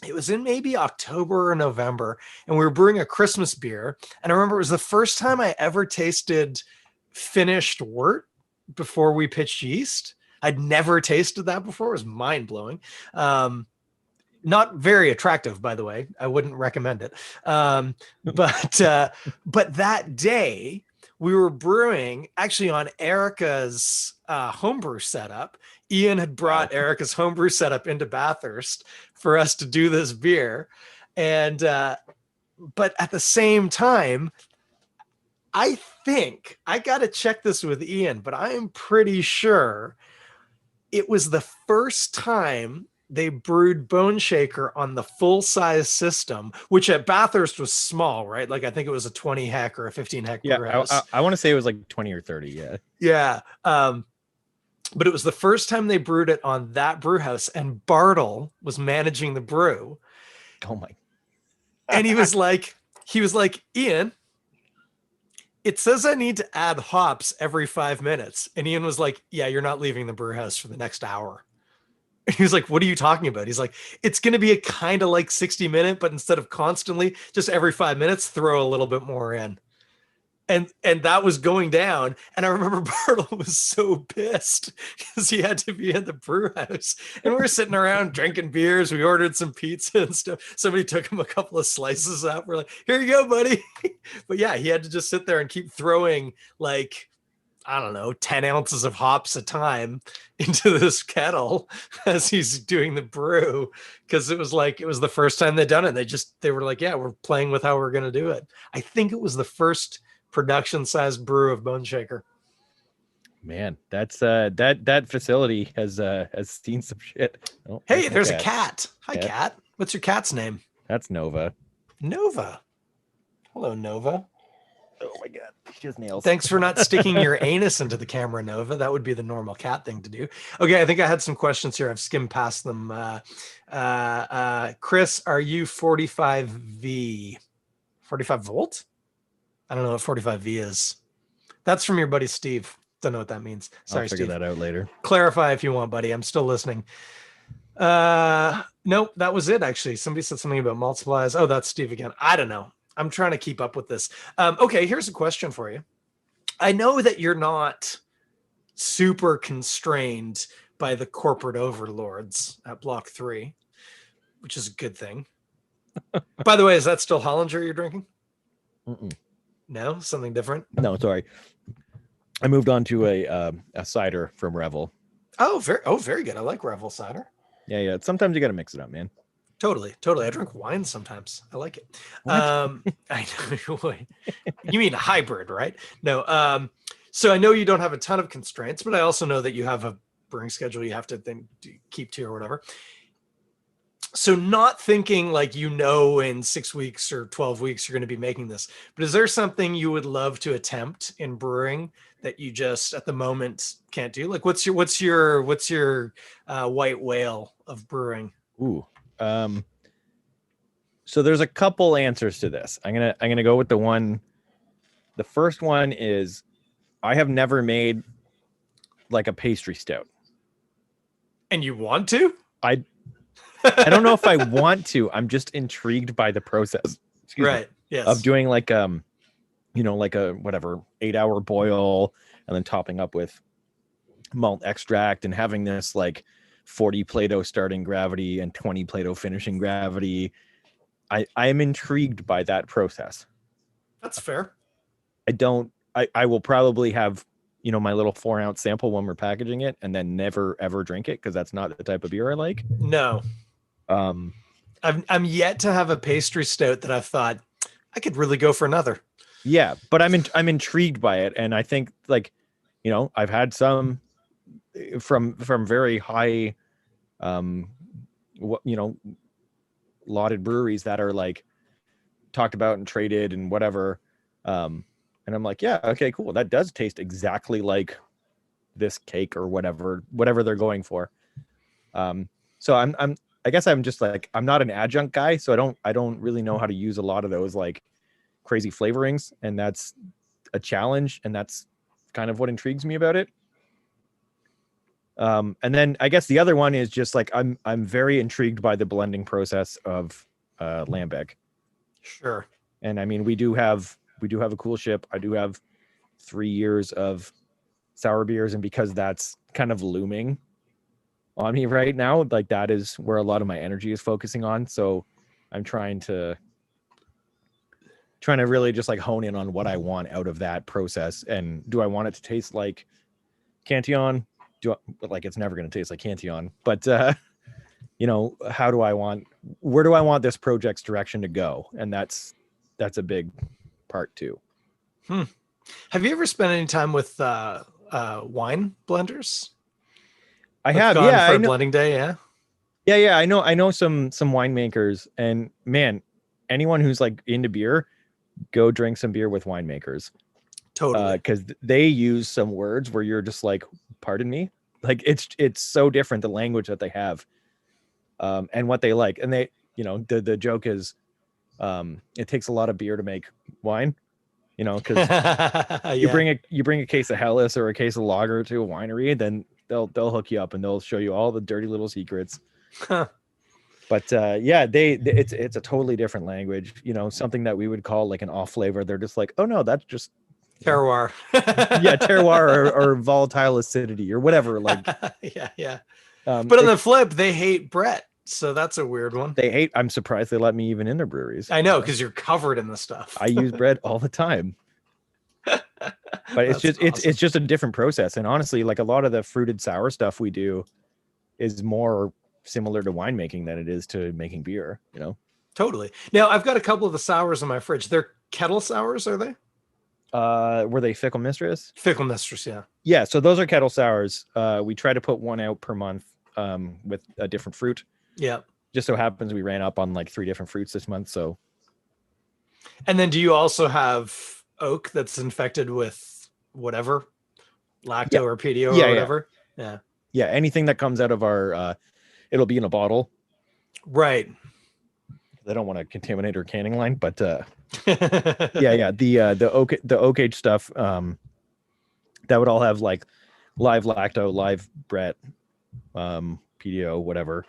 It was in maybe October or November, and we were brewing a Christmas beer. And I remember it was the first time I ever tasted finished wort before we pitched yeast. I'd never tasted that before. It was mind blowing. Not very attractive, by the way. I wouldn't recommend it. But that day we were brewing actually on Erica's homebrew setup. Ian had brought Erica's homebrew setup into Bathurst for us to do this beer, and but at the same time, I think I got to check this with Ian, but I am pretty sure it was the first time they brewed Bone Shaker on the full size system, which at Bathurst was small, right? Like I think it was a 20 heck or a 15 heck Yeah, brew house. I want to say it was like 20 or 30. Yeah. Yeah. But it was the first time they brewed it on that brew house, and Bartle was managing the brew. Oh my. And he was like, Ian, it says I need to add hops every 5 minutes. And Ian was like, yeah, you're not leaving the brew house for the next hour. He was like, what are you talking about? He's like, it's going to be a kind of like 60-minute, but instead of constantly, just every 5 minutes, throw a little bit more in. And that was going down. And I remember Bartle was so pissed because he had to be in the brew house. And we were sitting around drinking beers. We ordered some pizza and stuff. Somebody took him a couple of slices up. We're like, here you go, buddy. But yeah, he had to just sit there and keep throwing like, I don't know, 10 ounces of hops a time into this kettle as he's doing the brew. Cause it was the first time they'd done it. They were like, yeah, we're playing with how we're going to do it. I think it was the first production sized brew of Bone Shaker. Man, that's that facility has seen some shit. Oh, hey, there's a cat. Hi, cat. What's your cat's name? That's Nova. Nova. Hello, Nova. Oh my god, she has nails. Thanks for not sticking your anus into the camera, Nova. That would be the normal cat thing to do. Okay, I think I had some questions here. I've skimmed past them. Chris, are you 45V? 45 volt? I don't know what 45V is. That's from your buddy Steve. Don't know what that means. Sorry, I'll figure Steve. that out later. Clarify if you want, buddy. I'm still listening. Nope, that was it, actually. Somebody said something about malt supplies. Oh, that's Steve again. I don't know. I'm trying to keep up with this. Okay, here's a question for you. I know that you're not super constrained by the corporate overlords at Block 3, which is a good thing. By the way, is that still Hollinger you're drinking? Mm-mm. No, something different? No, sorry. I moved on to a cider from Revel. Oh, very good. I like Revel cider. Yeah. Sometimes you got to mix it up, man. Totally. I drink wine sometimes. I like it. What? I know. You mean hybrid, right? No. So I know you don't have a ton of constraints, but I also know that you have a brewing schedule you have to then keep to or whatever. So not thinking like, in 6 weeks or 12 weeks, you're going to be making this, but is there something you would love to attempt in brewing that you just at the moment can't do? Like what's your white whale of brewing? Ooh. So there's a couple answers to this. I'm gonna go with the one. The first one is I have never made like a pastry stout. And you want to? I don't know if I want to. I'm just intrigued by the process. Right. Yes. Of doing like like a whatever 8-hour boil and then topping up with malt extract and having this like 40 Plato starting gravity and 20 Plato finishing gravity. I am intrigued by that process. That's fair. I will probably have, my little 4-ounce sample when we're packaging it and then never, ever drink it because that's not the type of beer I like. No. I'm yet to have a pastry stout that I've thought I could really go for another. Yeah, but I'm intrigued by it, and I think like, I've had some from very high, um, what lauded breweries that are like talked about and traded and whatever, and I'm like, yeah, okay, cool, that does taste exactly like this cake or whatever they're going for. So I guess I'm just like, I'm not an adjunct guy, so I don't really know how to use a lot of those like crazy flavorings, and that's a challenge, and that's kind of what intrigues me about it. And then I guess the other one is just like, I'm very intrigued by the blending process of lambic. Sure. And I mean, we do have a cool ship. I do have 3 years of sour beers, and because that's kind of looming on me right now, like that is where a lot of my energy is focusing on. So I'm trying to really just like hone in on what I want out of that process. And do I want it to taste like Cantillon? Like, it's never going to taste like Cantillon, but where do I want this project's direction to go? And that's a big part too. Hmm. Have you ever spent any time with wine blenders? I Like have, gone yeah, for I a know. blending day? Yeah. Yeah, I know some winemakers, and man, anyone who's like into beer, go drink some beer with winemakers. Totally. Because they use some words where you're just like, pardon me, like it's so different, the language that they have, and what they like. And they, the joke is, it takes a lot of beer to make wine, because you Yeah. bring a case of Helles or a case of lager to a winery, then they'll hook you up and they'll show you all the dirty little secrets. Huh. But yeah, it's a totally different language, something that we would call like an off flavor. They're just like, oh no, that's just, Terroir. yeah, terroir, or volatile acidity or whatever. Like, Yeah, yeah. But on the flip, they hate Brett. So that's a weird one. I'm surprised they let me even in their breweries. I know, because you're covered in the stuff. I use bread all the time, but it's That's just it's awesome. it's just a different process. And honestly, like a lot of the fruited sour stuff we do is more similar to winemaking than it is to making beer. Totally. Now, I've got a couple of the sours in my fridge. They're kettle sours, are they? Were they Fickle Mistress? Fickle Mistress, yeah. Yeah, so those are kettle sours. We try to put one out per month, with a different fruit. Yeah. Just so happens we ran up on like 3 different fruits this month. So And then do you also have oak that's infected with whatever, yeah, lacto or PDO or yeah. whatever? Yeah. Yeah, anything that comes out of our, it'll be in a bottle. Right. They don't want to contaminate our canning line, but Yeah. yeah, the oak age stuff, that would all have like live lacto, live Brett, PDO, whatever's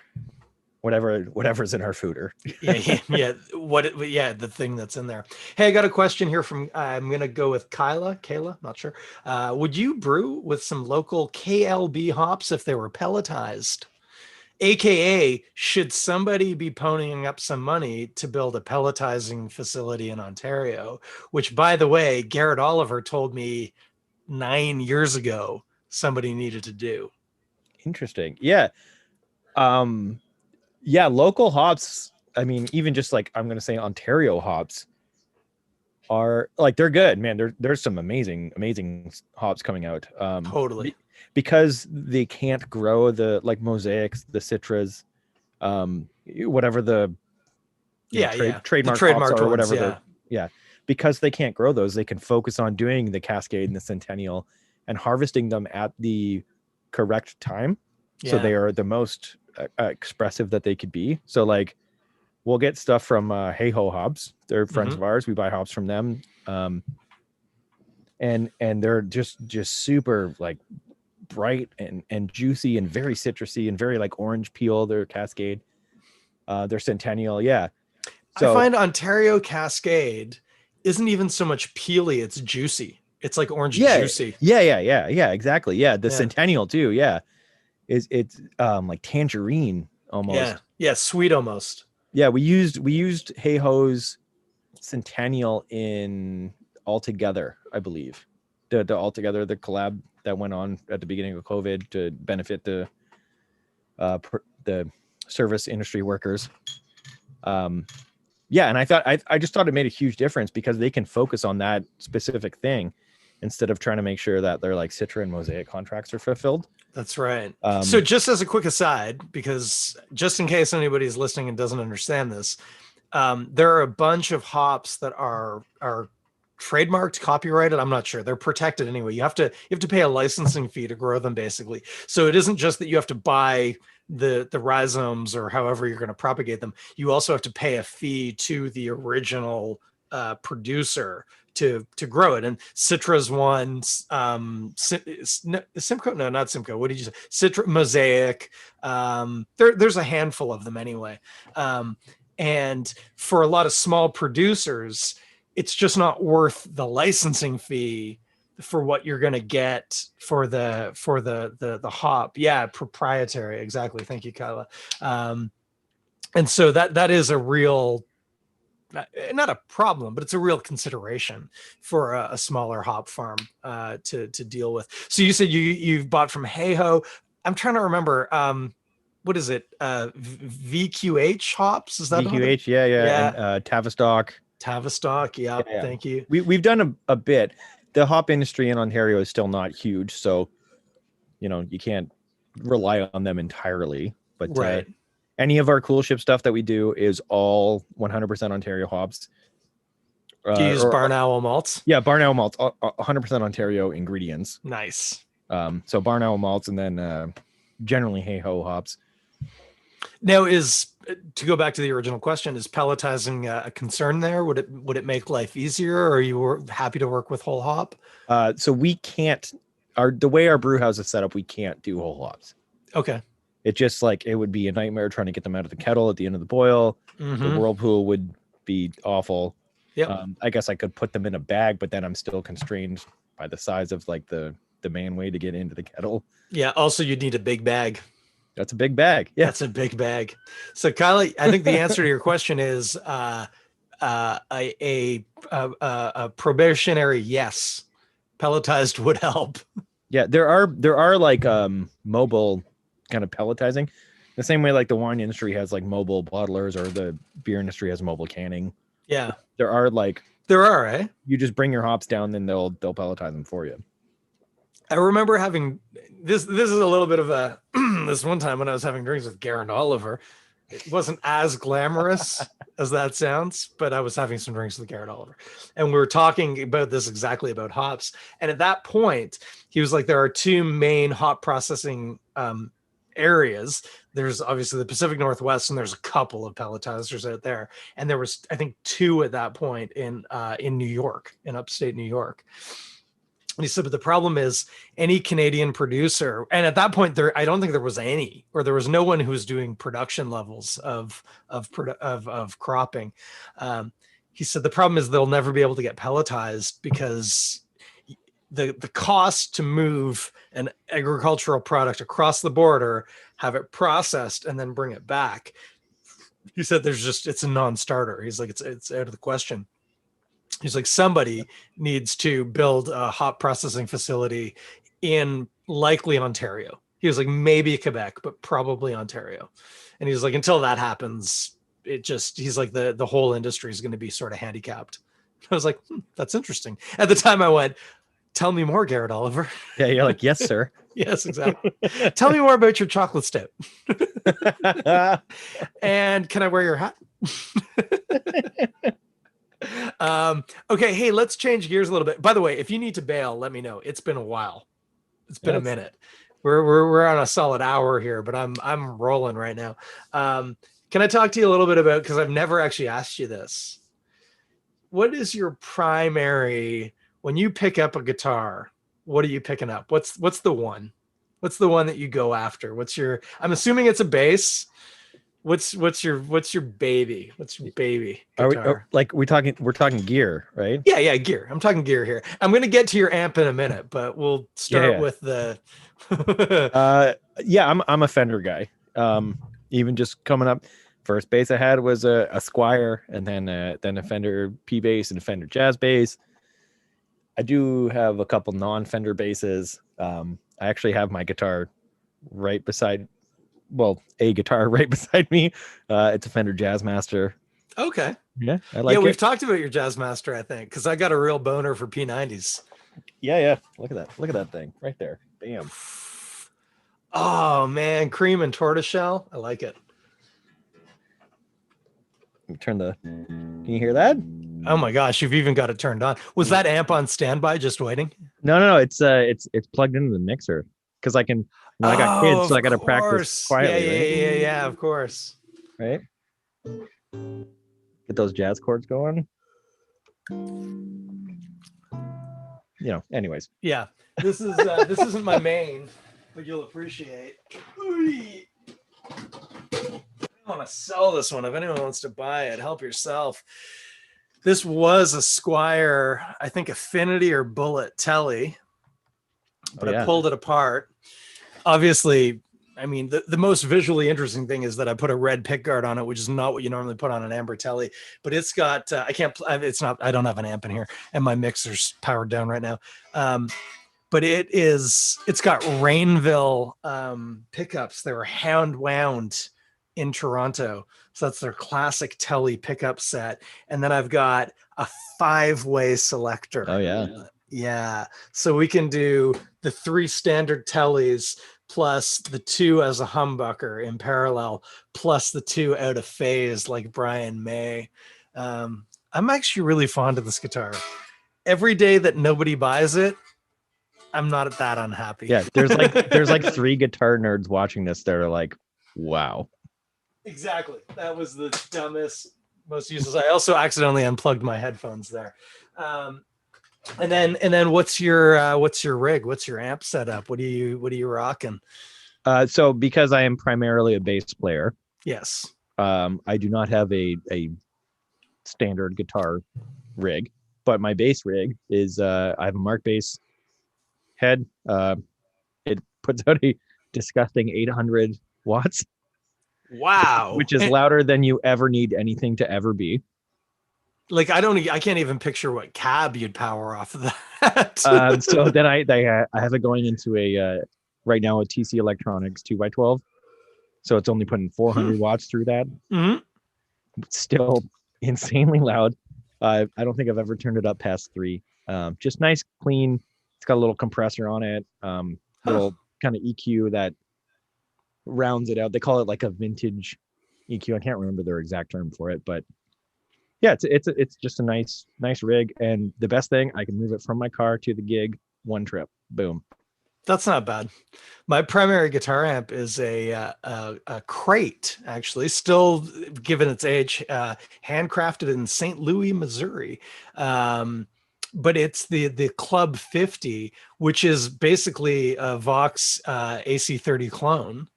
in our foeder. Yeah. Yeah, the thing that's in there. Hey, I got a question here from, I'm gonna go with Kayla, not sure. Would you brew with some local KLB hops if they were pelletized? AKA, should somebody be ponying up some money to build a pelletizing facility in Ontario? Which, by the way, Garrett Oliver told me 9 years ago somebody needed to do. Interesting. Yeah. Yeah, local hops, I mean, even just like, I'm gonna say Ontario hops are like, they're good, man. There's some amazing hops coming out. Totally. Because they can't grow the like mosaics, the citras, whatever the Yeah. The trademark hops trademarked are, or ones. whatever the Yeah. yeah. Because they can't grow those, they can focus on doing the Cascade and the Centennial and harvesting them at the correct time. So Yeah. they are the most expressive that they could be. So like, we'll get stuff from Hey Ho Hops. They're friends Mm-hmm. of ours. We buy hops from them. And they're just super like bright and juicy and very citrusy and very like orange peel. Their Cascade, their Centennial. Yeah. I So find Ontario Cascade isn't even so much peely, it's juicy. It's like orange yeah, juicy. yeah, exactly. Yeah. The Yeah. Centennial too. Yeah. It's like tangerine Yeah. almost. Yeah. Sweet almost. Yeah. We used Hey Ho's Centennial in Altogether, I believe. The Altogether, the collab that went on at the beginning of COVID to benefit the service industry workers. Yeah, and I just thought it made a huge difference because they can focus on that specific thing instead of trying to make sure that their like Citra and Mosaic contracts are fulfilled. That's right. So just as a quick aside, because just in case anybody's listening and doesn't understand this, there are a bunch of hops that are trademarked, copyrighted. I'm not sure. They're protected anyway. You have to pay a licensing fee to grow them, basically. So it isn't just that you have to buy the rhizomes or however you're going to propagate them. You also have to pay a fee to the original producer to grow it. And Citra's one, Simcoe, no, not Simcoe. What did you say? Citra, Mosaic. There's a handful of them anyway. And for a lot of small producers, it's just not worth the licensing fee for what you're going to get for the hop. Yeah, proprietary. Exactly. Thank you, Kyla. And so that is a real, not a problem, but it's a real consideration for a smaller hop farm to deal with. So you said you've bought from Heiho. I'm trying to remember. What is it? VQH hops? Is that VQH? Yeah. And Tavistock. Tavistock. Yeah. Thank you. We've done a bit. The hop industry in Ontario is still not huge, so you can't rely on them entirely. But right. Any of our cool ship stuff that we do is all 100% Ontario hops. Do you use barn owl malts? Yeah, barn owl malts, 100% Ontario ingredients. Nice. So barn owl malts, and then generally Heiho hops. Now, to go back to the original question, is pelletizing a concern there? Would it make life easier, or are you happy to work with whole hop? So we can't. The way our brew house is set up, we can't do whole hops. Okay. It just it would be a nightmare trying to get them out of the kettle at the end of the boil. Mm-hmm. The whirlpool would be awful. Yep. I guess I could put them in a bag, but then I'm still constrained by the size of the manway to get into the kettle. Yeah. Also, you'd need a big bag. That's a big bag. Yeah, that's a big bag. So, Kyla, I think the answer to your question is a probationary yes. Pelletized would help. Yeah, there are mobile kind of pelletizing, the same way the wine industry has mobile bottlers, or the beer industry has mobile canning. Yeah, there are eh? You just bring your hops down, then they'll pelletize them for you. I remember having this is a little bit of a this one time when I was having drinks with Garrett Oliver. It wasn't as glamorous as that sounds, but I was having some drinks with Garrett Oliver, and we were talking about this, exactly about hops. And at that point, he was like, there are two main hop processing areas. There's obviously the Pacific Northwest, and there's a couple of pelletizers out there. And there was, I think, two at that point in New York, in upstate New York. And he said, but the problem is any Canadian producer, and at that point I don't think there was any, or there was no one who was doing production levels of cropping. He said the problem is they'll never be able to get pelletized because the cost to move an agricultural product across the border, have it processed, and then bring it back. He said it's a non-starter. He's like, it's out of the question. He's like, somebody needs to build a hop processing facility in likely Ontario. He was like, maybe Quebec, but probably Ontario. And he's like, until that happens, he's like, the whole industry is going to be sort of handicapped. I was like, that's interesting. At the time I went, tell me more, Garrett Oliver. Yeah, you're like, yes, sir. Yes, exactly. Tell me more about your chocolate stout. And can I wear your hat? Okay, hey, let's change gears a little bit. By the way, if you need to bail, let me know. It's been a while. It's been a minute. We're on a solid hour here, but I'm rolling right now. Can I talk to you a little bit about, because I've never actually asked you this. What is your primary, when you pick up a guitar, what are you picking up? What's the one? What's the one that you go after? I'm assuming it's a bass. What's your baby? What's your baby guitar? We're talking gear, right? Yeah, gear. I'm talking gear here. I'm going to get to your amp in a minute, but we'll start with the I'm a Fender guy. Even just coming up, first bass I had was a Squire, and then a Fender P bass and a Fender Jazz bass. I do have a couple non-Fender basses. I actually have my guitar right beside me. It's a Fender Jazzmaster. Okay. Yeah, I Yeah, like we've it. talked about your Jazzmaster, I think, because I got a real boner for P90s. Yeah, yeah. Look at that. Look at that thing right there. Bam. Oh man, cream and tortoiseshell. I like it. Turn the. Can you hear that? Oh my gosh, you've even got it turned on. Was that amp on standby just waiting? No, no, no. It's plugged into the mixer because I can. I got Oh, kids, so of I got to practice course. Yeah, quietly, yeah, right? yeah, yeah, yeah, of course. Right. Get those jazz chords going. Anyways. Yeah. This isn't my main, but you'll appreciate. I want to sell this one. If anyone wants to buy it, help yourself. This was a Squire, I think Affinity or Bullet Telly, but I pulled it apart. Obviously, I mean, the most visually interesting thing is that I put a red pick guard on it, which is not what you normally put on an amber telly. But it's got I can't. It's not. I don't have an amp in here, and my mixer's powered down right now. But it's got Rainville pickups. They were hand wound in Toronto, so that's their classic telly pickup set. And then I've got a 5-way selector. Oh yeah. Yeah. So we can do the 3 standard tellies plus the 2 as a humbucker in parallel, plus the 2 out of phase like Brian May. I'm actually really fond of this guitar. Every day that nobody buys it, I'm not that unhappy. Yeah, there's like 3 guitar nerds watching this that are like, wow. Exactly. That was the dumbest, most useless. I also accidentally unplugged my headphones there. And then what's your rig? What's your amp setup? What are you rocking? So because I am primarily a bass player, Yes. I do not have a standard guitar rig, but my bass rig is I have a Mark bass head. It puts out a disgusting 800 watts. Wow. Which is louder than you ever need anything to ever be. Like I can't even picture what cab you'd power off of that. So then I have it going into a right now a TC Electronics 2x12. So it's only putting 400 watts through that. Mm-hmm. Still insanely loud. I don't think I've ever turned it up past 3. Just nice, clean. It's got a little compressor on it. Little kind of EQ that rounds it out. They call it like a vintage EQ. I can't remember their exact term for it, but yeah, it's just a nice rig. And the best thing, I can move it from my car to the gig, one trip. Boom. That's not bad. My primary guitar amp is a crate, actually, still given its age, handcrafted in St. Louis, Missouri. But it's the Club 50, which is basically a Vox AC30 clone.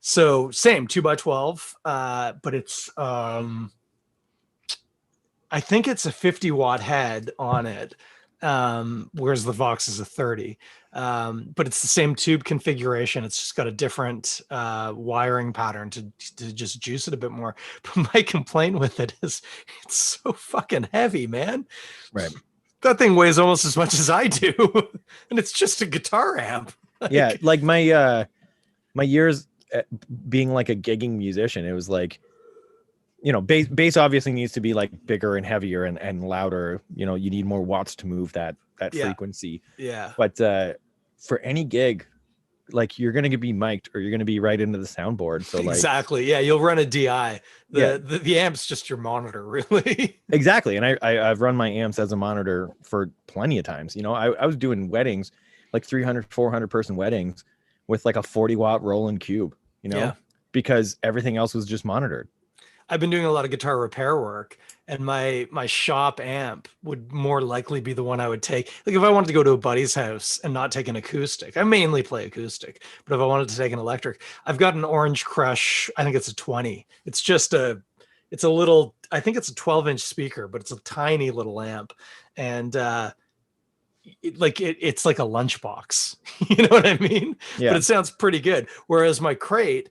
So same 2x12, but it's I think it's a 50-watt head on it, whereas the Vox is a 30. But it's the same tube configuration. It's just got a different wiring pattern to just juice it a bit more. But my complaint with it is it's so fucking heavy, man. Right. That thing weighs almost as much as I do, and it's just a guitar amp. Yeah, like my years being like a gigging musician, it was like, bass obviously needs to be like bigger and heavier and louder. You need more watts to move that frequency. Yeah. But for any gig, like you're gonna be mic'd or you're gonna be right into the soundboard. So like exactly. Yeah, you'll run a DI. The amp's just your monitor, really. Exactly. And I've run my amps as a monitor for plenty of times. I was doing weddings, like 300, 400 person weddings with like a 40-watt Roland Cube, because everything else was just monitored. I've been doing a lot of guitar repair work, and my shop amp would more likely be the one I would take. Like if I wanted to go to a buddy's house and not take an acoustic, I mainly play acoustic, but if I wanted to take an electric, I've got an Orange Crush. I think it's a 20. It's just it's a little, I think it's a 12-inch speaker, but it's a tiny little amp. And it's like a lunchbox. You know what I mean? Yeah. But it sounds pretty good. Whereas my crate,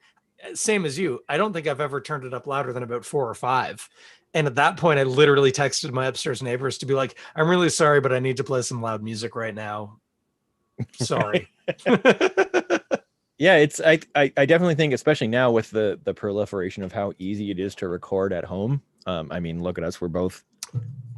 same as you, I don't think I've ever turned it up louder than about 4 or 5. And at that point, I literally texted my upstairs neighbors to be like, I'm really sorry, but I need to play some loud music right now. Sorry. Yeah, I definitely think, especially now with the proliferation of how easy it is to record at home, I mean, look at us. We're both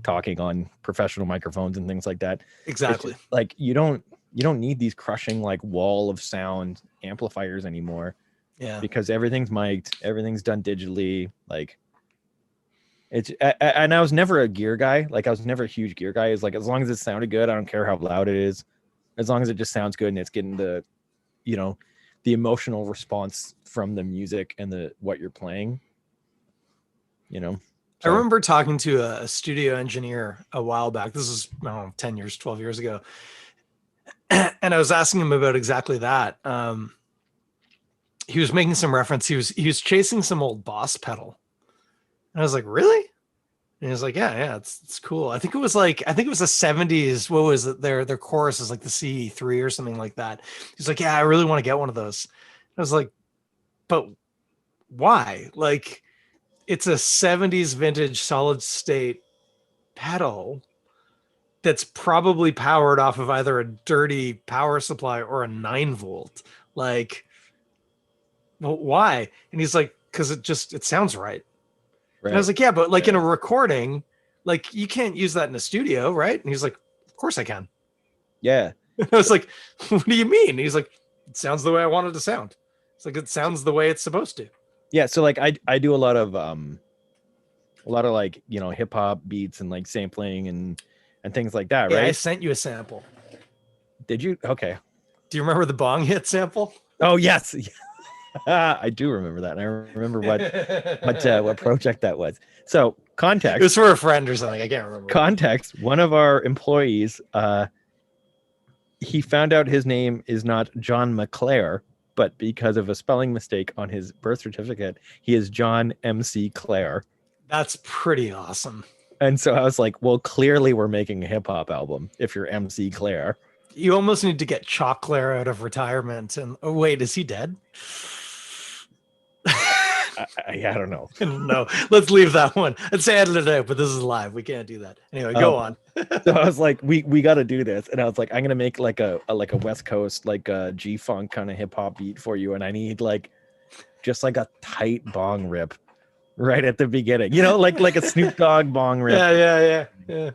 talking on professional microphones and things like that. Exactly. Just, like you don't need these crushing like wall of sound amplifiers anymore. Yeah. Because everything's mic'd, everything's done digitally. Like and I was never a gear guy. Like I was never a huge gear guy. It's like, as long as it sounded good, I don't care how loud it is. As long as it just sounds good and it's getting the, the emotional response from the music and what you're playing, So. I remember talking to a studio engineer a while back. This is, I don't know, 10 years, 12 years ago. And I was asking him about exactly that. He was making some reference. He was chasing some old Boss pedal. And I was like, really? And he was like, yeah, it's cool. I think it was a 70s. What was it? Their chorus is like the CE3 or something like that. He's like, yeah, I really want to get one of those. I was like, but why? Like, it's a 70s vintage solid state pedal that's probably powered off of either a dirty power supply or a 9-volt. Like, well, why? And he's like, because it sounds right. And I was like, yeah, but like in a recording, like you can't use that in a studio, right? And he's like, of course I can. Yeah. And I was like, what do you mean? And he's like, it sounds the way I want it to sound. It's like, it sounds the way it's supposed to. Yeah. So like I do a lot of like, hip hop beats and like sampling and things like that, right? I sent you a sample. Did you? Okay. Do you remember the bong hit sample? Oh yes. I do remember that. And I remember what project that was. So context. It was for a friend or something. I can't remember. Context. One of our employees, he found out his name is not John McClare, but because of a spelling mistake on his birth certificate, he is John MC Clare. That's pretty awesome. And so I was like, well, clearly we're making a hip hop album if you're MC Clare. You almost need to get Chalk Clare out of retirement. And oh wait, is he dead? I don't know. No, let's leave that one. Let's edit it out, but this is live. We can't do that. Anyway, go on. So I was like, we got to do this. And I was like, I'm going to make like a West Coast, like a G-funk kind of hip hop beat for you. And I need like, just like a tight bong rip right at the beginning, like a Snoop Dogg bong rip. Yeah.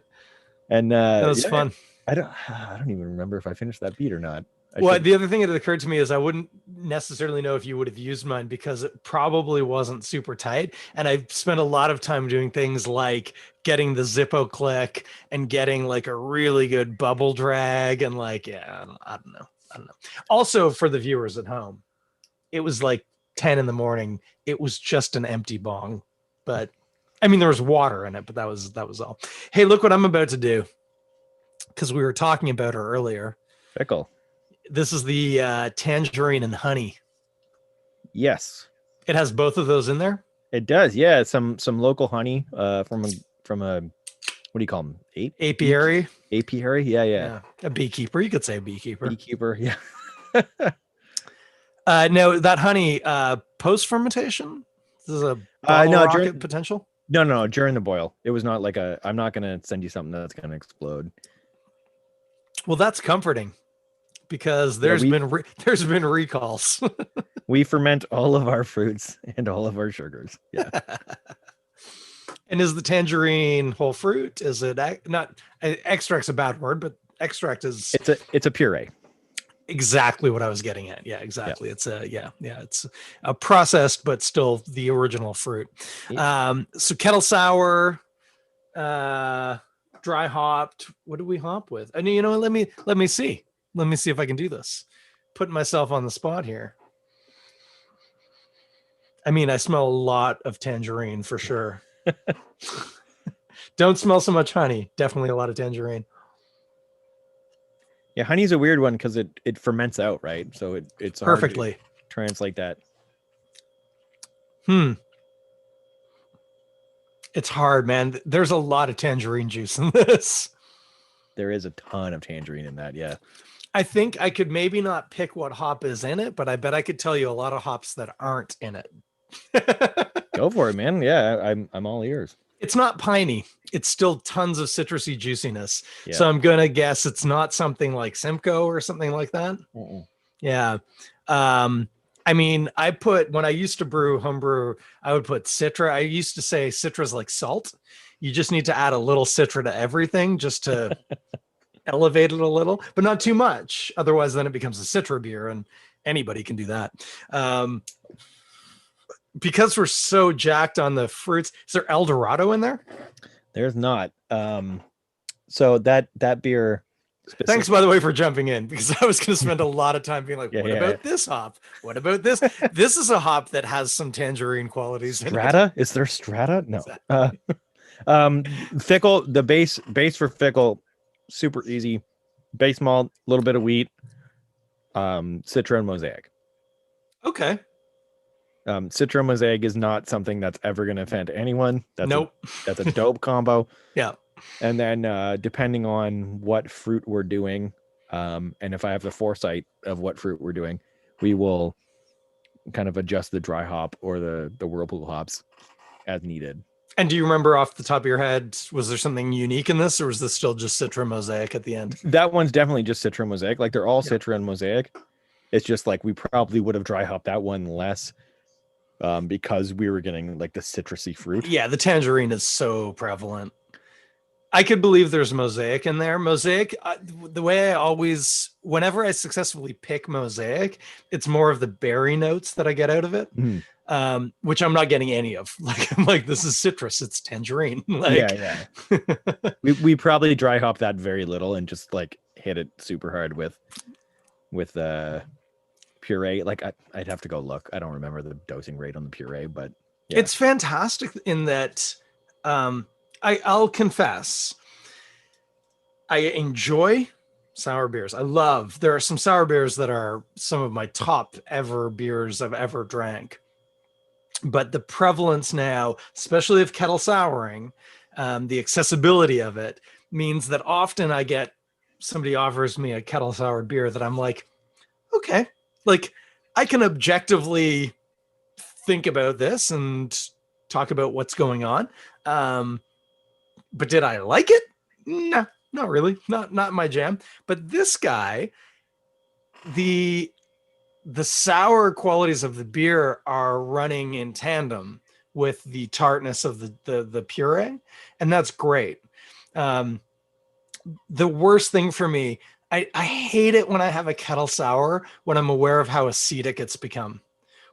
And that was fun. I don't even remember if I finished that beat or not. The other thing that occurred to me is I wouldn't necessarily know if you would have used mine because it probably wasn't super tight. And I spent a lot of time doing things like getting the Zippo click and getting like a really good bubble drag and like, I don't know. Also, for the viewers at home, it was like 10 in the morning. It was just an empty bong, but I mean, there was water in it, but that was all. Hey, look what I'm about to do. Because we were talking about her earlier. Pickle. This is the tangerine and honey. Yes. It has both of those in there? It does, yeah. Some local honey from a what do you call them? Apiary? Apiary, yeah. A beekeeper. You could say beekeeper. Yeah. Now, that honey, post-fermentation? This is a rocket potential? No, during the boil. It was not like I'm not going to send you something that's going to explode. Well, that's comforting. Because there's been recalls. We ferment all of our fruits and all of our sugars. Yeah. And is the tangerine whole fruit? Is it not extract's a bad word, but extract is it's a puree. Exactly what I was getting at. Yeah, exactly. Yeah. It's a processed but still the original fruit. Yeah. So kettle sour, dry hopped. What do we hop with? And let me see. Let me see if I can do this. Putting myself on the spot here. I mean, I smell a lot of tangerine for sure. Don't smell so much honey. Definitely a lot of tangerine. Yeah, honey's a weird one because it ferments out, right? So it's perfectly hard to translate that. It's hard, man. There's a lot of tangerine juice in this. There is a ton of tangerine in that, yeah. I think I could maybe not pick what hop is in it, but I bet I could tell you a lot of hops that aren't in it. Go for it, man. Yeah, I'm all ears. It's not piney. It's still tons of citrusy juiciness. Yeah. So I'm going to guess it's not something like Simcoe or something like that. Mm-mm. Yeah. I mean, when I used to brew homebrew, I would put Citra. I used to say Citra's like salt. You just need to add a little Citra to everything just to elevate it a little, but not too much. Otherwise, then it becomes a Citra beer, and anybody can do that. Because we're so jacked on the fruits, is there El Dorado in there? There's not. So that beer. Thanks, by the way, for jumping in, because I was going to spend a lot of time being like, what about this hop? What about this? This is a hop that has some tangerine qualities. Strata? Is there Strata? No. Fickle, the base for Fickle, super easy. Base malt, a little bit of wheat, Citra and Mosaic. Okay. Citra and Mosaic is not something that's ever going to offend anyone. Nope. That's a dope combo. Yeah. And then depending on what fruit we're doing, and if I have the foresight of what fruit we're doing, we will kind of adjust the dry hop or the whirlpool hops as needed. And do you remember off the top of your head, was there something unique in this, or was this still just Citra Mosaic at the end? That one's definitely just Citra Mosaic. Like they're all Citra and Mosaic. It's just like we probably would have dry hopped that one less because we were getting like the citrusy fruit. Yeah, the tangerine is so prevalent. I could believe there's Mosaic in there. Mosaic, the way I always, whenever I successfully pick Mosaic, it's more of the berry notes that I get out of it, which I'm not getting any of. Like, I'm like, this is citrus, it's tangerine. Like, yeah. we probably dry hop that very little and just like hit it super hard with puree. Like I'd have to go look. I don't remember the dosing rate on the puree, but yeah. It's fantastic in that. I'll confess, I enjoy sour beers. There are some sour beers that are some of my top ever beers I've ever drank. But the prevalence now, especially of kettle souring, the accessibility of it means that often I get somebody offers me a kettle soured beer that I'm like, okay, like I can objectively think about this and talk about what's going on. But did I like it? No, not really. Not my jam. But this guy, the sour qualities of the beer are running in tandem with the tartness of the puree, and that's great. The worst thing for me, I hate it when I have a kettle sour when I'm aware of how acetic it's become.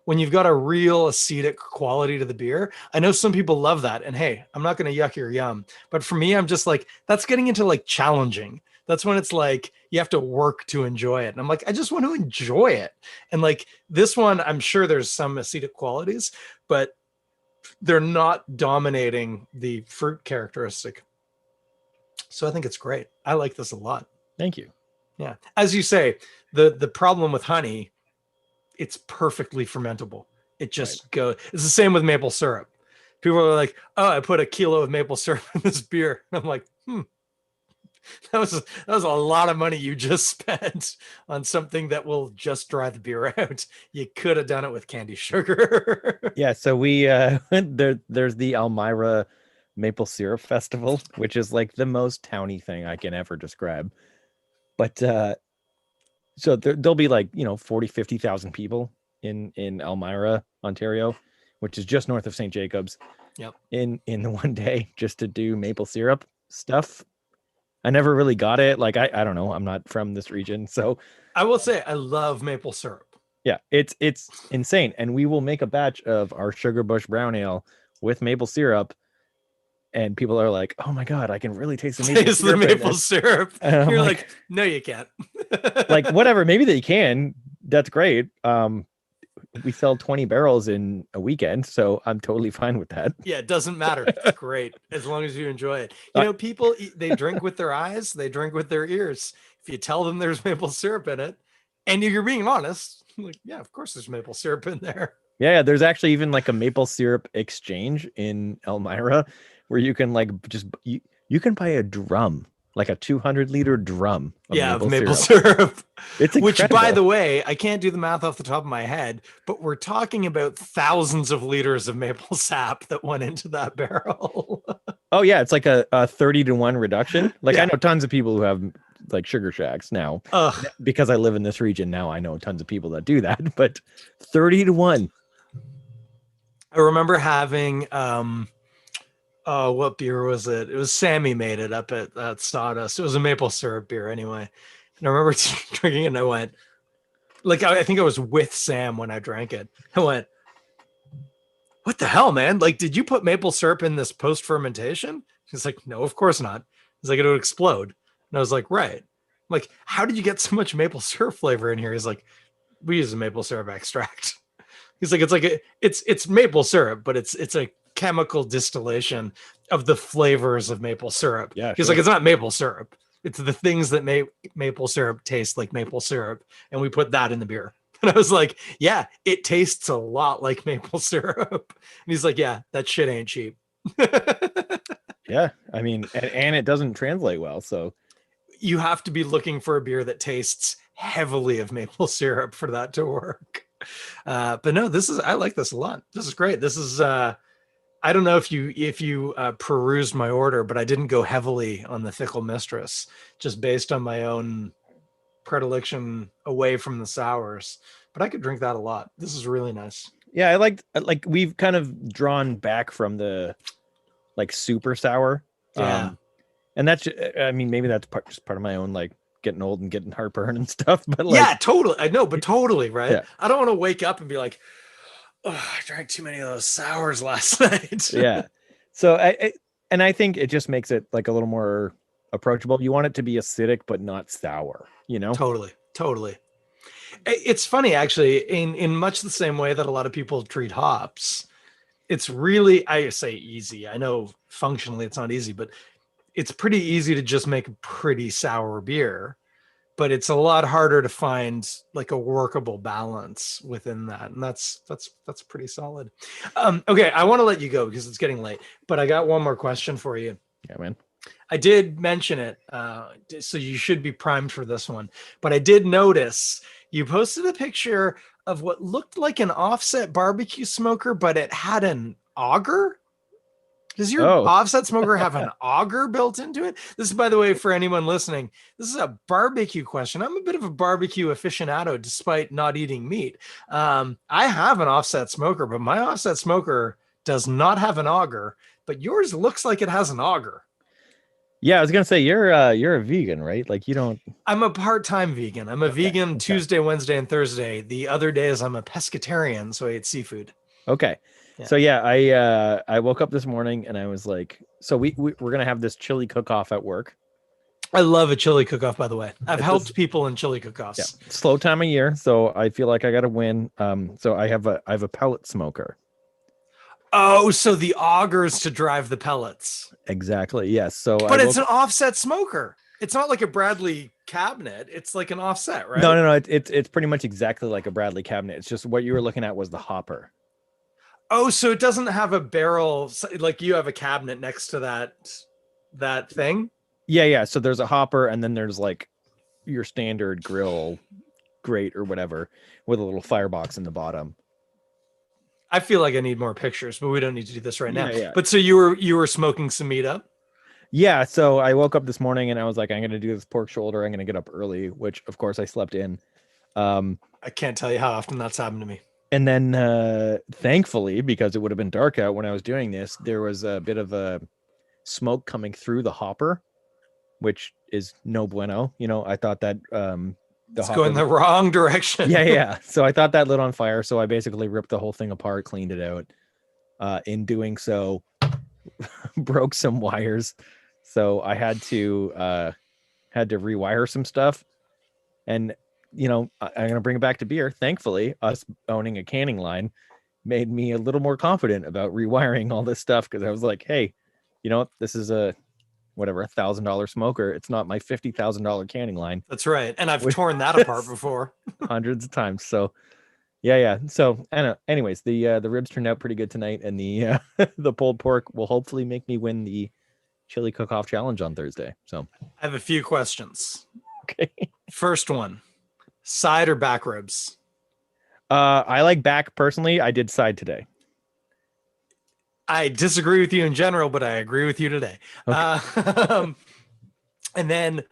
When you've got a real acetic quality to the beer. I know some people love that. And hey, I'm not going to yuck your yum. But for me, I'm just like, that's getting into like challenging. That's when it's like, you have to work to enjoy it. And I'm like, I just want to enjoy it. And like this one, I'm sure there's some acetic qualities, but they're not dominating the fruit characteristic. So I think it's great. I like this a lot. Thank you. Yeah. As you say, the problem with honey, it's perfectly fermentable. It just goes. It's the same with maple syrup. People are like, "Oh, I put a kilo of maple syrup in this beer." And I'm like, that was a lot of money you just spent on something that will just dry the beer out. You could have done it with candy sugar. Yeah. So we there's the Elmira Maple Syrup Festival, which is like the most towny thing I can ever describe. But so there'll be like, 40, 50,000 people in Elmira, Ontario, which is just north of St. Jacobs. Yep. In the one day just to do maple syrup stuff. I never really got it. Like, I don't know. I'm not from this region. So I will say I love maple syrup. Yeah, it's insane. And we will make a batch of our Sugar Bush Brown Ale with maple syrup. And people are like, "Oh my God, I can really taste the maple syrup." You're like, "No, you can't." Like, whatever, maybe they can. That's great. We sell 20 barrels in a weekend, so I'm totally fine with that. Yeah, it doesn't matter. It's great as long as you enjoy it. People they drink with their eyes, they drink with their ears. If you tell them there's maple syrup in it, and you're being honest, like, yeah, of course there's maple syrup in there. Yeah, there's actually even like a maple syrup exchange in Elmira, where you can like just you can buy a drum, like a 200-liter drum of maple syrup. It's incredible. Which, by the way, I can't do the math off the top of my head, but we're talking about thousands of liters of maple sap that went into that barrel. Oh yeah, it's like a 30-to-1 reduction. Like, I know tons of people who have like sugar shacks now. Ugh. Because I live in this region now, I know tons of people that do that, but 30-1. I remember having oh, what beer was it? It was Sammy made it up at Stardust. It was a maple syrup beer anyway. And I remember drinking it and I went, like, I think I was with Sam when I drank it. I went, what the hell, man? Like, did you put maple syrup in this post fermentation? He's like, no, of course not. He's like, it would explode. And I was like, right. I'm like, how did you get so much maple syrup flavor in here? He's like, we use a maple syrup extract. He's like it's maple syrup, but it's a chemical distillation of the flavors of maple syrup. Yeah, He's sure. like, it's not maple syrup. It's the things that make maple syrup taste like maple syrup, and we put that in the beer. And I was like, yeah, it tastes a lot like maple syrup. And he's like, yeah, that shit ain't cheap. Yeah, I mean, and it doesn't translate well, so You have to be looking for a beer that tastes heavily of maple syrup for that to work. But no, I like this a lot. This is great. This is I don't know if you perused my order, but I didn't go heavily on the Fickle Mistress, just based on my own predilection away from the sours. But I could drink that a lot. This is really nice. yeah, I like we've kind of drawn back from the like super sour. Yeah. And that's, I mean, maybe that's just part of my own like getting old and getting heartburn and stuff. But like, yeah, totally. I know, but totally, right? Yeah. I don't want to wake up and be like, oh, I drank too many of those sours last night. Yeah. So I think it just makes it like a little more approachable. You want it to be acidic, but not sour, you know? Totally. It's funny, actually, in much the same way that a lot of people treat hops. It's really, I say easy. I know functionally it's not easy, but it's pretty easy to just make a pretty sour beer, but it's a lot harder to find like a workable balance within that. And that's pretty solid. Okay. I want to let you go because it's getting late, but I got one more question for you. Yeah, man. I did mention it. So you should be primed for this one, but I did notice you posted a picture of what looked like an offset barbecue smoker, but it had an auger. Does your offset smoker have an auger built into it? This is, by the way, for anyone listening, this is a barbecue question. I'm a bit of a barbecue aficionado, despite not eating meat. I have an offset smoker, but my offset smoker does not have an auger, but yours looks like it has an auger. Yeah, I was gonna say you're a vegan, right? Like you don't. I'm a part-time vegan. I'm a vegan Tuesday, Wednesday, and Thursday. The other days I'm a pescatarian, so I eat seafood. Okay. Yeah. So yeah, I woke up this morning and I was like, so we're gonna have this chili cook-off at work. I love a chili cook-off, by the way. I've helped people in chili cook-offs. Yeah. Slow time of year, so I feel like I got to win. So I have a pellet smoker. Oh, so the augers to drive the pellets. Exactly. Yes. So, but it's an offset smoker. It's not like a Bradley cabinet. It's like an offset, right? No. It's pretty much exactly like a Bradley cabinet. It's just what you were looking at was the hopper. Oh, so it doesn't have a barrel like you have a cabinet next to that thing? Yeah. So there's a hopper, and then there's like your standard grill grate or whatever with a little firebox in the bottom. I feel like I need more pictures, but we don't need to do this right now. Yeah. But so you were smoking some meat up? Yeah. So I woke up this morning and I was like, I'm going to do this pork shoulder. I'm going to get up early, which of course I slept in. I can't tell you how often that's happened to me. And then thankfully, because it would have been dark out when I was doing this, there was a bit of a smoke coming through the hopper, which is no bueno. You know, I thought that it's going the wrong direction. Yeah. So I thought that lit on fire. So I basically ripped the whole thing apart, cleaned it out. In doing so, broke some wires. So I had to rewire some stuff. And, you know, I'm going to bring it back to beer. Thankfully, us owning a canning line made me a little more confident about rewiring all this stuff. Cause I was like, hey, you know what? This is a $1,000 smoker. It's not my $50,000 canning line. That's right. And I've torn that apart before hundreds of times. So yeah. So I don't know. Anyways, the ribs turned out pretty good tonight, and the the pulled pork will hopefully make me win the chili cook-off challenge on Thursday. So I have a few questions. Okay. First one, side or back ribs? I like back personally. I did side today. I disagree with you in general, but I agree with you today. Okay. And then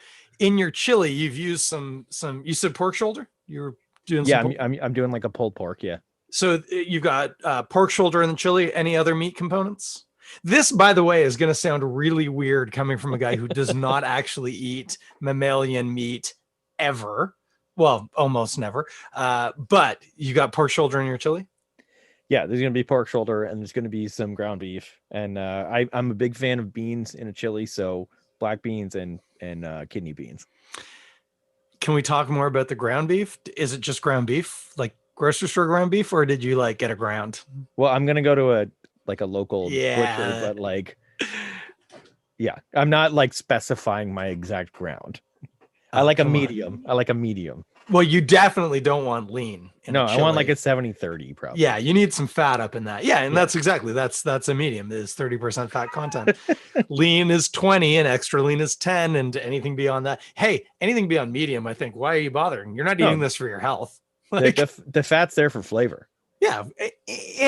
in your chili, you've used some. You said pork shoulder. You're doing Yeah, some. I'm doing like a pulled pork. Yeah. So you've got pork shoulder in the chili. Any other meat components? This, by the way, is going to sound really weird coming from a guy who does not actually eat mammalian meat ever. Well, almost never. But you got pork shoulder in your chili? Yeah, there's gonna be pork shoulder and there's gonna be some ground beef. And I'm a big fan of beans in a chili, so black beans and kidney beans. Can we talk more about the ground beef? Is it just ground beef, like grocery store ground beef, or did you like get a ground? Well, I'm gonna go to a local butcher, Yeah. but like, yeah, I'm not like specifying my exact ground. I like a medium. I like a medium. Well, you definitely don't want lean. No, I want like a 70-30 probably. Yeah, you need some fat up in that. Yeah, and that's exactly that's a medium. Is 30% fat content. Lean is 20 and extra lean is 10, and anything beyond that. Hey, anything beyond medium, I think. Why are you bothering? You're not eating this for your health. Like, the fat's there for flavor. Yeah,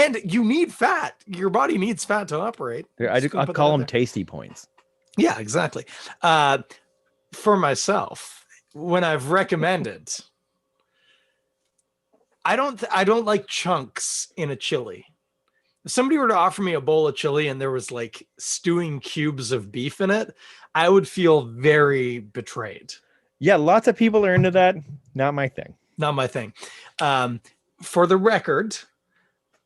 and you need fat. Your body needs fat to operate. I call them tasty points. Yeah, exactly. For myself, when I've recommended, I don't like chunks in a chili. If somebody were to offer me a bowl of chili and there was like stewing cubes of beef in it, I would feel very betrayed. Yeah, lots of people are into that. Not my thing. Not my thing. For the record,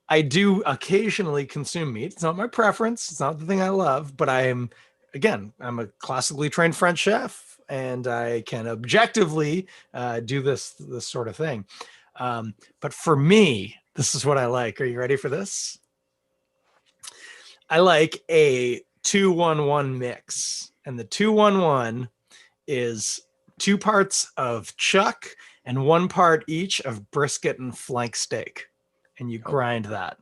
I do occasionally consume meat. It's not my preference. It's not the thing I love, but I'm a classically trained French chef, and I can objectively do this sort of thing. But for me, this is what I like. Are you ready for this? I like a 2-1-1 mix, and the 2-1-1 is 2 parts of chuck and 1 part each of brisket and flank steak, and you grind that.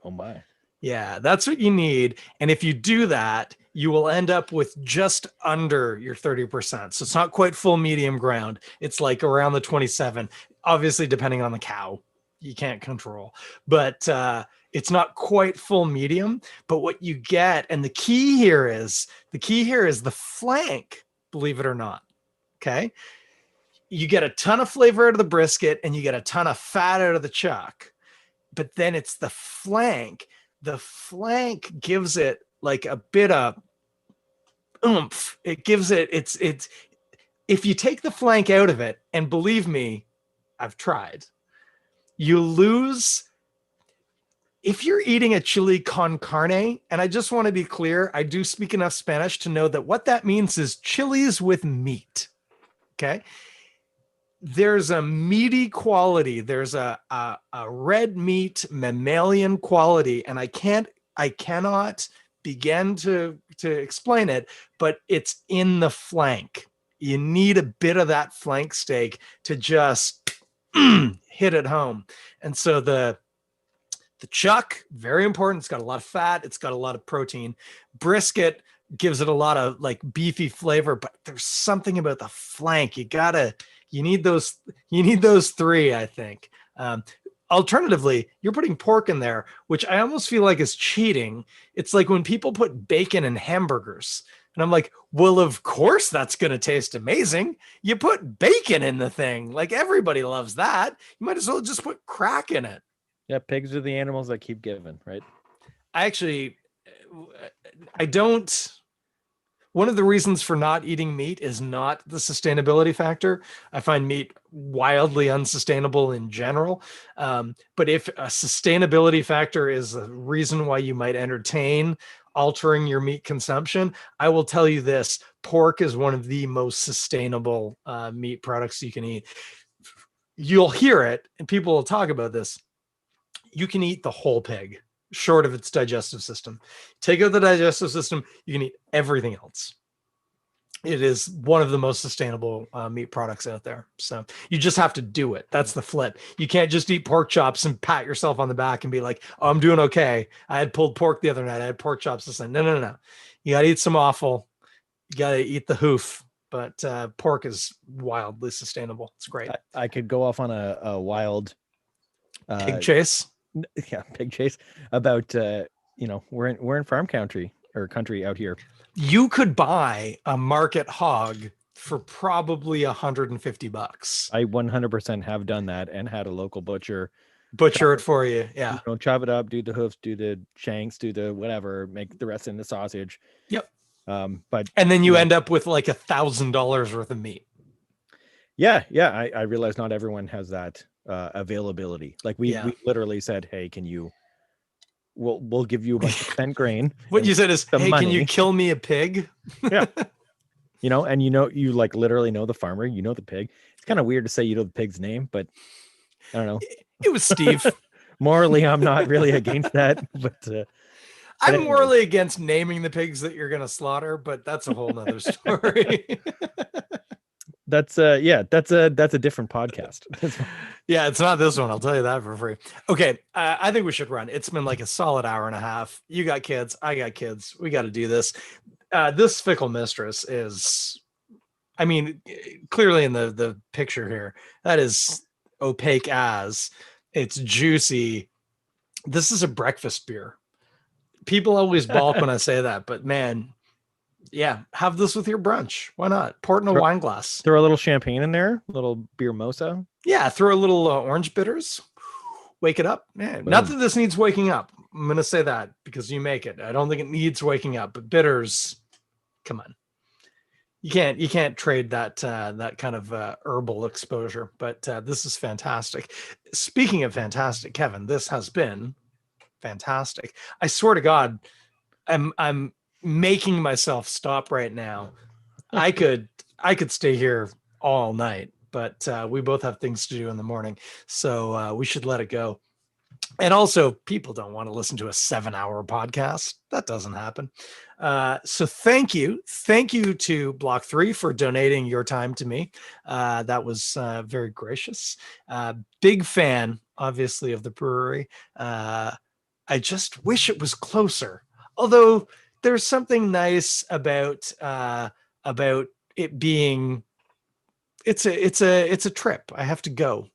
Oh my. Yeah, that's what you need. And if you do that, you will end up with just under your 30%. So it's not quite full medium ground. It's like around the 27, obviously depending on the cow. You can't control. But it's not quite full medium. But what you get, and the key here is the flank, believe it or not. Okay. You get a ton of flavor out of the brisket and you get a ton of fat out of the chuck. But then it's the flank. The flank gives it like a bit of oomph. It gives it, it's, if you take the flank out of it, and believe me, I've tried, you lose. If you're eating a chili con carne, and I just want to be clear, I do speak enough Spanish to know that what that means is chilies with meat. Okay. There's a meaty quality. There's a red meat mammalian quality, and I cannot begin to explain it, but it's in the flank. You need a bit of that flank steak to just hit it home. And so the chuck, very important. It's got a lot of fat. It's got a lot of protein. Brisket gives it a lot of like beefy flavor, but there's something about the flank. You need those 3, I think. Alternatively, you're putting pork in there, which I almost feel like is cheating. It's like when people put bacon in hamburgers, and I'm like, well, of course that's going to taste amazing. You put bacon in the thing. Like, everybody loves that. You might as well just put crack in it. Yeah, pigs are the animals that keep giving, right? I don't. One of the reasons for not eating meat is not the sustainability factor. I find meat wildly unsustainable in general. But if a sustainability factor is a reason why you might entertain altering your meat consumption, I will tell you this: pork is one of the most sustainable meat products you can eat. You'll hear it, and people will talk about this. You can eat the whole pig, short of its digestive system. Take out the digestive system, you can eat everything else. It is one of the most sustainable meat products out there. So you just have to do it. That's the flip. You can't just eat pork chops and pat yourself on the back and be like, oh, I'm doing okay. I had pulled pork the other night. I had pork chops this night. No. You got to eat some offal. You got to eat the hoof. But pork is wildly sustainable. It's great. I could go off on a wild pig chase. Yeah, pig chase about we're in farm country out here. You could buy a market hog for probably $150. I 100% have done that and had a local butcher Butcher it for you. Yeah. chop it up, do the hoofs, do the shanks, do the whatever, make the rest into sausage. Yep. But and then you end up with like $1,000 worth of meat. Yeah, I realize not everyone has that availability. Like we literally said, hey, can you? We'll give you a bunch of spent grain. What you said is, hey, money. can you kill me a pig? Yeah. And you like literally know the farmer, you know the pig. It's kind of weird to say you know the pig's name, but I don't know. It was Steve. Morally, I'm not really against that, but I'm morally against naming the pigs that you're going to slaughter, but that's a whole nother story. That's a different podcast. Yeah, it's not this one. I'll tell you that for free. Okay. I think we should run. It's been like a solid hour and a half. You got kids. I got kids. We got to do this. This Fickle Mistress is, I mean, clearly in the picture here, that is opaque as. It's juicy. This is a breakfast beer. People always balk when I say that, but man, yeah, have this with your brunch. Why not? Pour it in a wine glass. Throw a little champagne in there, a little beer mosa. Yeah, throw a little orange bitters. Wake it up. Man, not that this needs waking up. I'm going to say that because you make it. I don't think it needs waking up, but bitters, come on. You can't trade that that kind of herbal exposure, but this is fantastic. Speaking of fantastic, Kevin, this has been fantastic. I swear to God, I'm making myself stop right now. I could stay here all night, but we both have things to do in the morning, so we should let it go. And also, people don't want to listen to a 7-hour podcast. That doesn't happen. So thank you to Block 3 for donating your time to me. That was very gracious. Big fan, obviously, of the brewery. I just wish it was closer. Although there's something nice about it being. It's a trip. I have to go.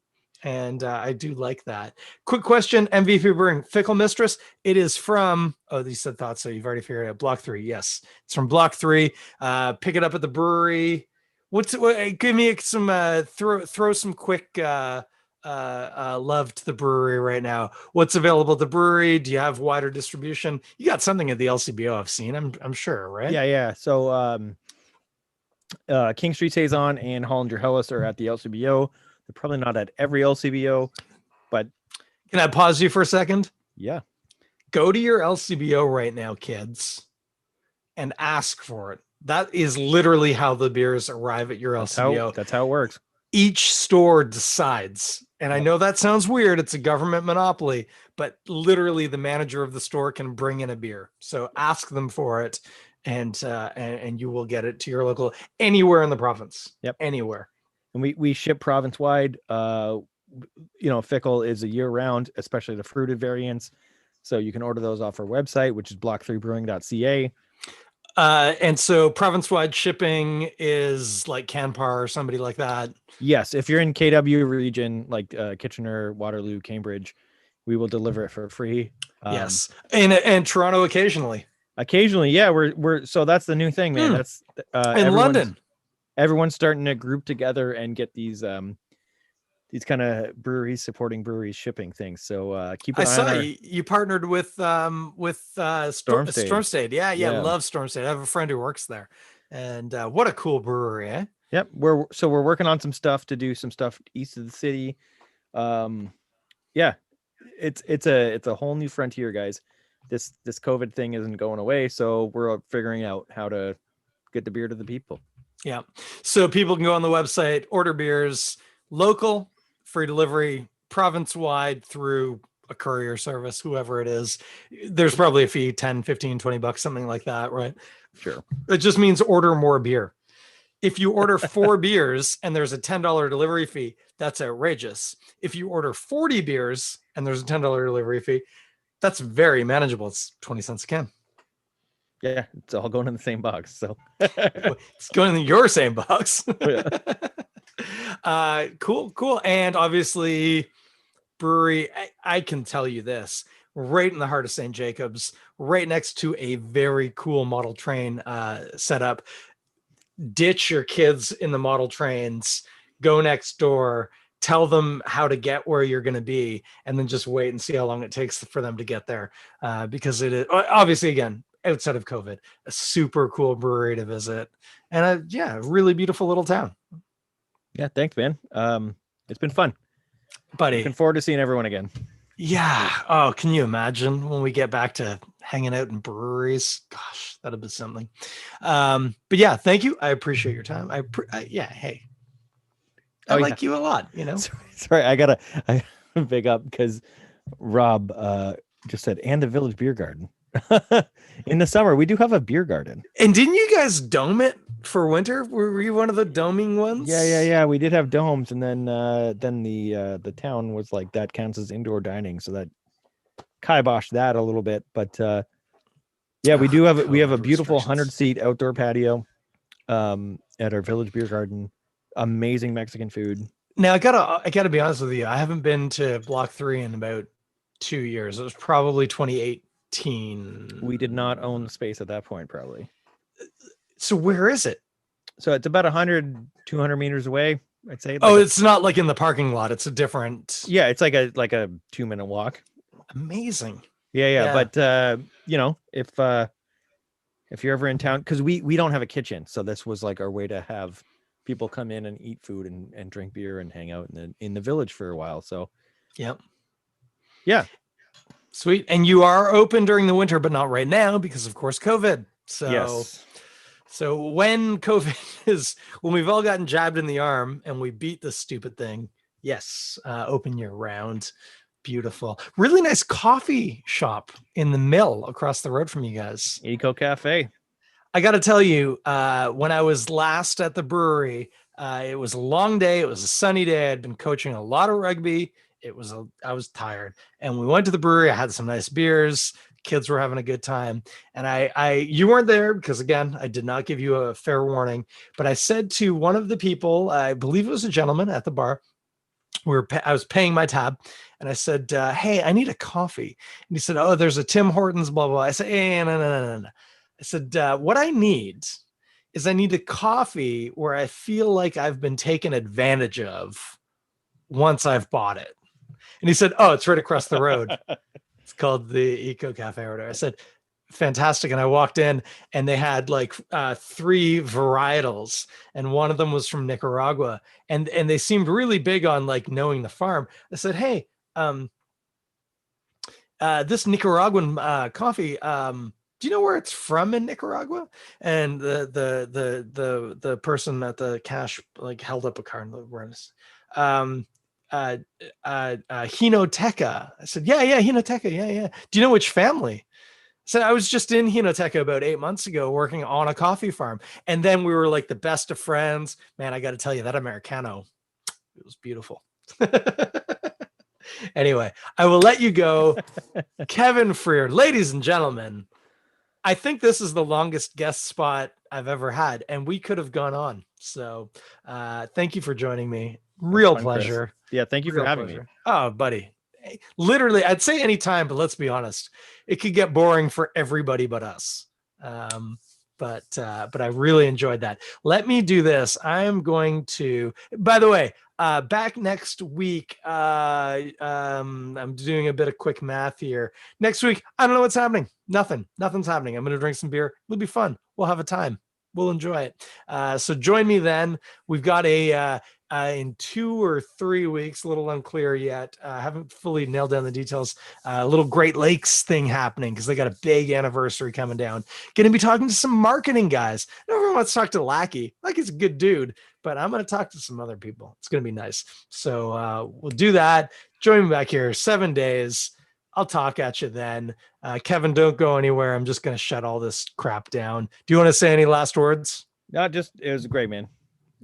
And I do like that. Quick question, MVP Brewing, Fickle Mistress. It is from, you said thoughts, so you've already figured it out. Block 3, yes. It's from Block 3. Pick it up at the brewery. Give me some, throw some quick love to the brewery right now. What's available at the brewery? Do you have wider distribution? You got something at the LCBO I've seen, I'm sure, right? Yeah. So King Street Saison and Hollinger Hellas are at the LCBO. They're probably not at every LCBO, but can I pause you for a second? Yeah. Go to your LCBO right now, kids, and ask for it. That is literally how the beers arrive at your LCBO. That's how it works. Each store decides. And I know that sounds weird. It's a government monopoly, but literally the manager of the store can bring in a beer. So ask them for it, and you will get it to your local, anywhere in the province. Yep. Anywhere. And we ship province wide. Fickle is a year round, especially the fruited variants. So you can order those off our website, which is block3brewing.ca. And so province wide shipping is like Canpar or somebody like that. Yes. If you're in KW region, like Kitchener, Waterloo, Cambridge, we will deliver it for free. Yes. And Toronto occasionally. Occasionally. Yeah. We're so that's the new thing, man. That's in London. Everyone's starting to group together and get these kind of breweries supporting breweries shipping things. So keep an eye on our... you partnered with Stormstade. Yeah. Love Stormstade. I have a friend who works there, and what a cool brewery, eh? Yep. We're working on some stuff to do some stuff east of the city. Yeah, it's a whole new frontier, guys. This COVID thing isn't going away, so we're figuring out how to get the beer to the people. Yeah. So people can go on the website, order beers, local, free delivery, province wide through a courier service, whoever it is. There's probably a fee, 10, 15, 20 bucks, something like that, right? Sure. It just means order more beer. If you order 4 beers and there's a $10 delivery fee, that's outrageous. If you order 40 beers and there's a $10 delivery fee, that's very manageable. It's 20 cents a can. Yeah, it's all going in the same box. So it's going in your same box. Yeah. Cool. And obviously, brewery, I can tell you this, right in the heart of St. Jacobs, right next to a very cool model train setup. ditch your kids in the model trains, go next door, tell them how to get where you're going to be, and then just wait and see how long it takes for them to get there. Because it is obviously, again, outside of COVID, a super cool brewery to visit, and a really beautiful little town. Yeah, thanks, man. It's been fun. Buddy, looking forward to seeing everyone again. yeah. Oh, can you imagine when we get back to hanging out in breweries? Gosh, that'll be something. But yeah, thank you. I appreciate your time. Yeah. Hey, I like you a lot, you know. Sorry, I big up because Rob just said, and the Village Beer Garden. In the summer, we do have a beer garden. And didn't you guys dome it for winter? Were you one of the doming ones? Yeah. We did have domes, and then the town was like, that counts as indoor dining, so that kiboshed that a little bit. But yeah, we have a beautiful 100-seat outdoor patio at our Village Beer Garden. Amazing Mexican food. Now I gotta be honest with you. I haven't been to Block 3 in about 2 years. It was probably 2018. We did not own the space at that point, probably. So where is it? So it's about 200 meters away, I'd say. It's not like in the parking lot. It's a different. Yeah, it's like a 2-minute walk. Amazing. Yeah. But if you're ever in town, because we don't have a kitchen, so this was like our way to have people come in and eat food and drink beer and hang out in the village for a while. So yep. Yeah. Sweet. And you are open during the winter, but not right now because of course COVID. So yes. So when when we've all gotten jabbed in the arm and we beat this stupid thing, yes, open year round. Beautiful. Really nice coffee shop in the mill across the road from you guys. Eco Cafe. I got to tell you, when I was last at the brewery, it was a long day. It was a sunny day. I'd been coaching a lot of rugby. I was tired, and we went to the brewery. I had some nice beers. Kids were having a good time, and you weren't there because again, I did not give you a fair warning. But I said to one of the people, I believe it was a gentleman at the bar. I was paying my tab, and I said, "Hey, I need a coffee." And he said, "Oh, there's a Tim Hortons, blah blah." I said, "Hey, no. I said, what I need is I need a coffee where I feel like I've been taken advantage of once I've bought it." And he said, "Oh, it's right across the road. It's called the Eco Cafe or whatever." I said, "Fantastic." And I walked in and they had like 3 varietals, and one of them was from Nicaragua. And they seemed really big on like knowing the farm. I said, "Hey, this Nicaraguan coffee, do you know where it's from in Nicaragua?" And the person at the cash like held up a card and was Hinoteca. I said, yeah, Hinoteca. Yeah. Do you know which family? I said, I was just in Hinoteca about 8 months ago working on a coffee farm. And then we were like the best of friends. Man, I got to tell you, that Americano, it was beautiful. Anyway, I will let you go. Kevin Freer, ladies and gentlemen, I think this is the longest guest spot I've ever had, and we could have gone on. So thank you for joining me. Real pleasure. Chris. Yeah, thank you for having me. Oh, buddy. Literally, I'd say anytime, but let's be honest, it could get boring for everybody but us. But I really enjoyed that. Let me do this. I'm going to, by the way, back next week. I'm doing a bit of quick math here. Next week, I don't know what's happening. Nothing's happening. I'm going to drink some beer. It'll be fun. We'll have a time. We'll enjoy it. So join me then. We've got in 2 or 3 weeks, a little unclear yet. I haven't fully nailed down the details. A little Great Lakes thing happening because they got a big anniversary coming down. Going to be talking to some marketing guys. Everyone wants to talk to Lackey. Lackey's a good dude, but I'm going to talk to some other people. It's going to be nice. So we'll do that. Join me back here 7 days. I'll talk at you then. Kevin, don't go anywhere. I'm just going to shut all this crap down. Do you want to say any last words? No, it was great, man.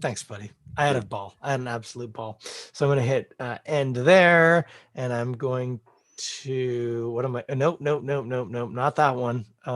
Thanks, buddy. I had a ball. I had an absolute ball. So I'm going to hit end there, and I'm going to, what am I? Nope, not that one.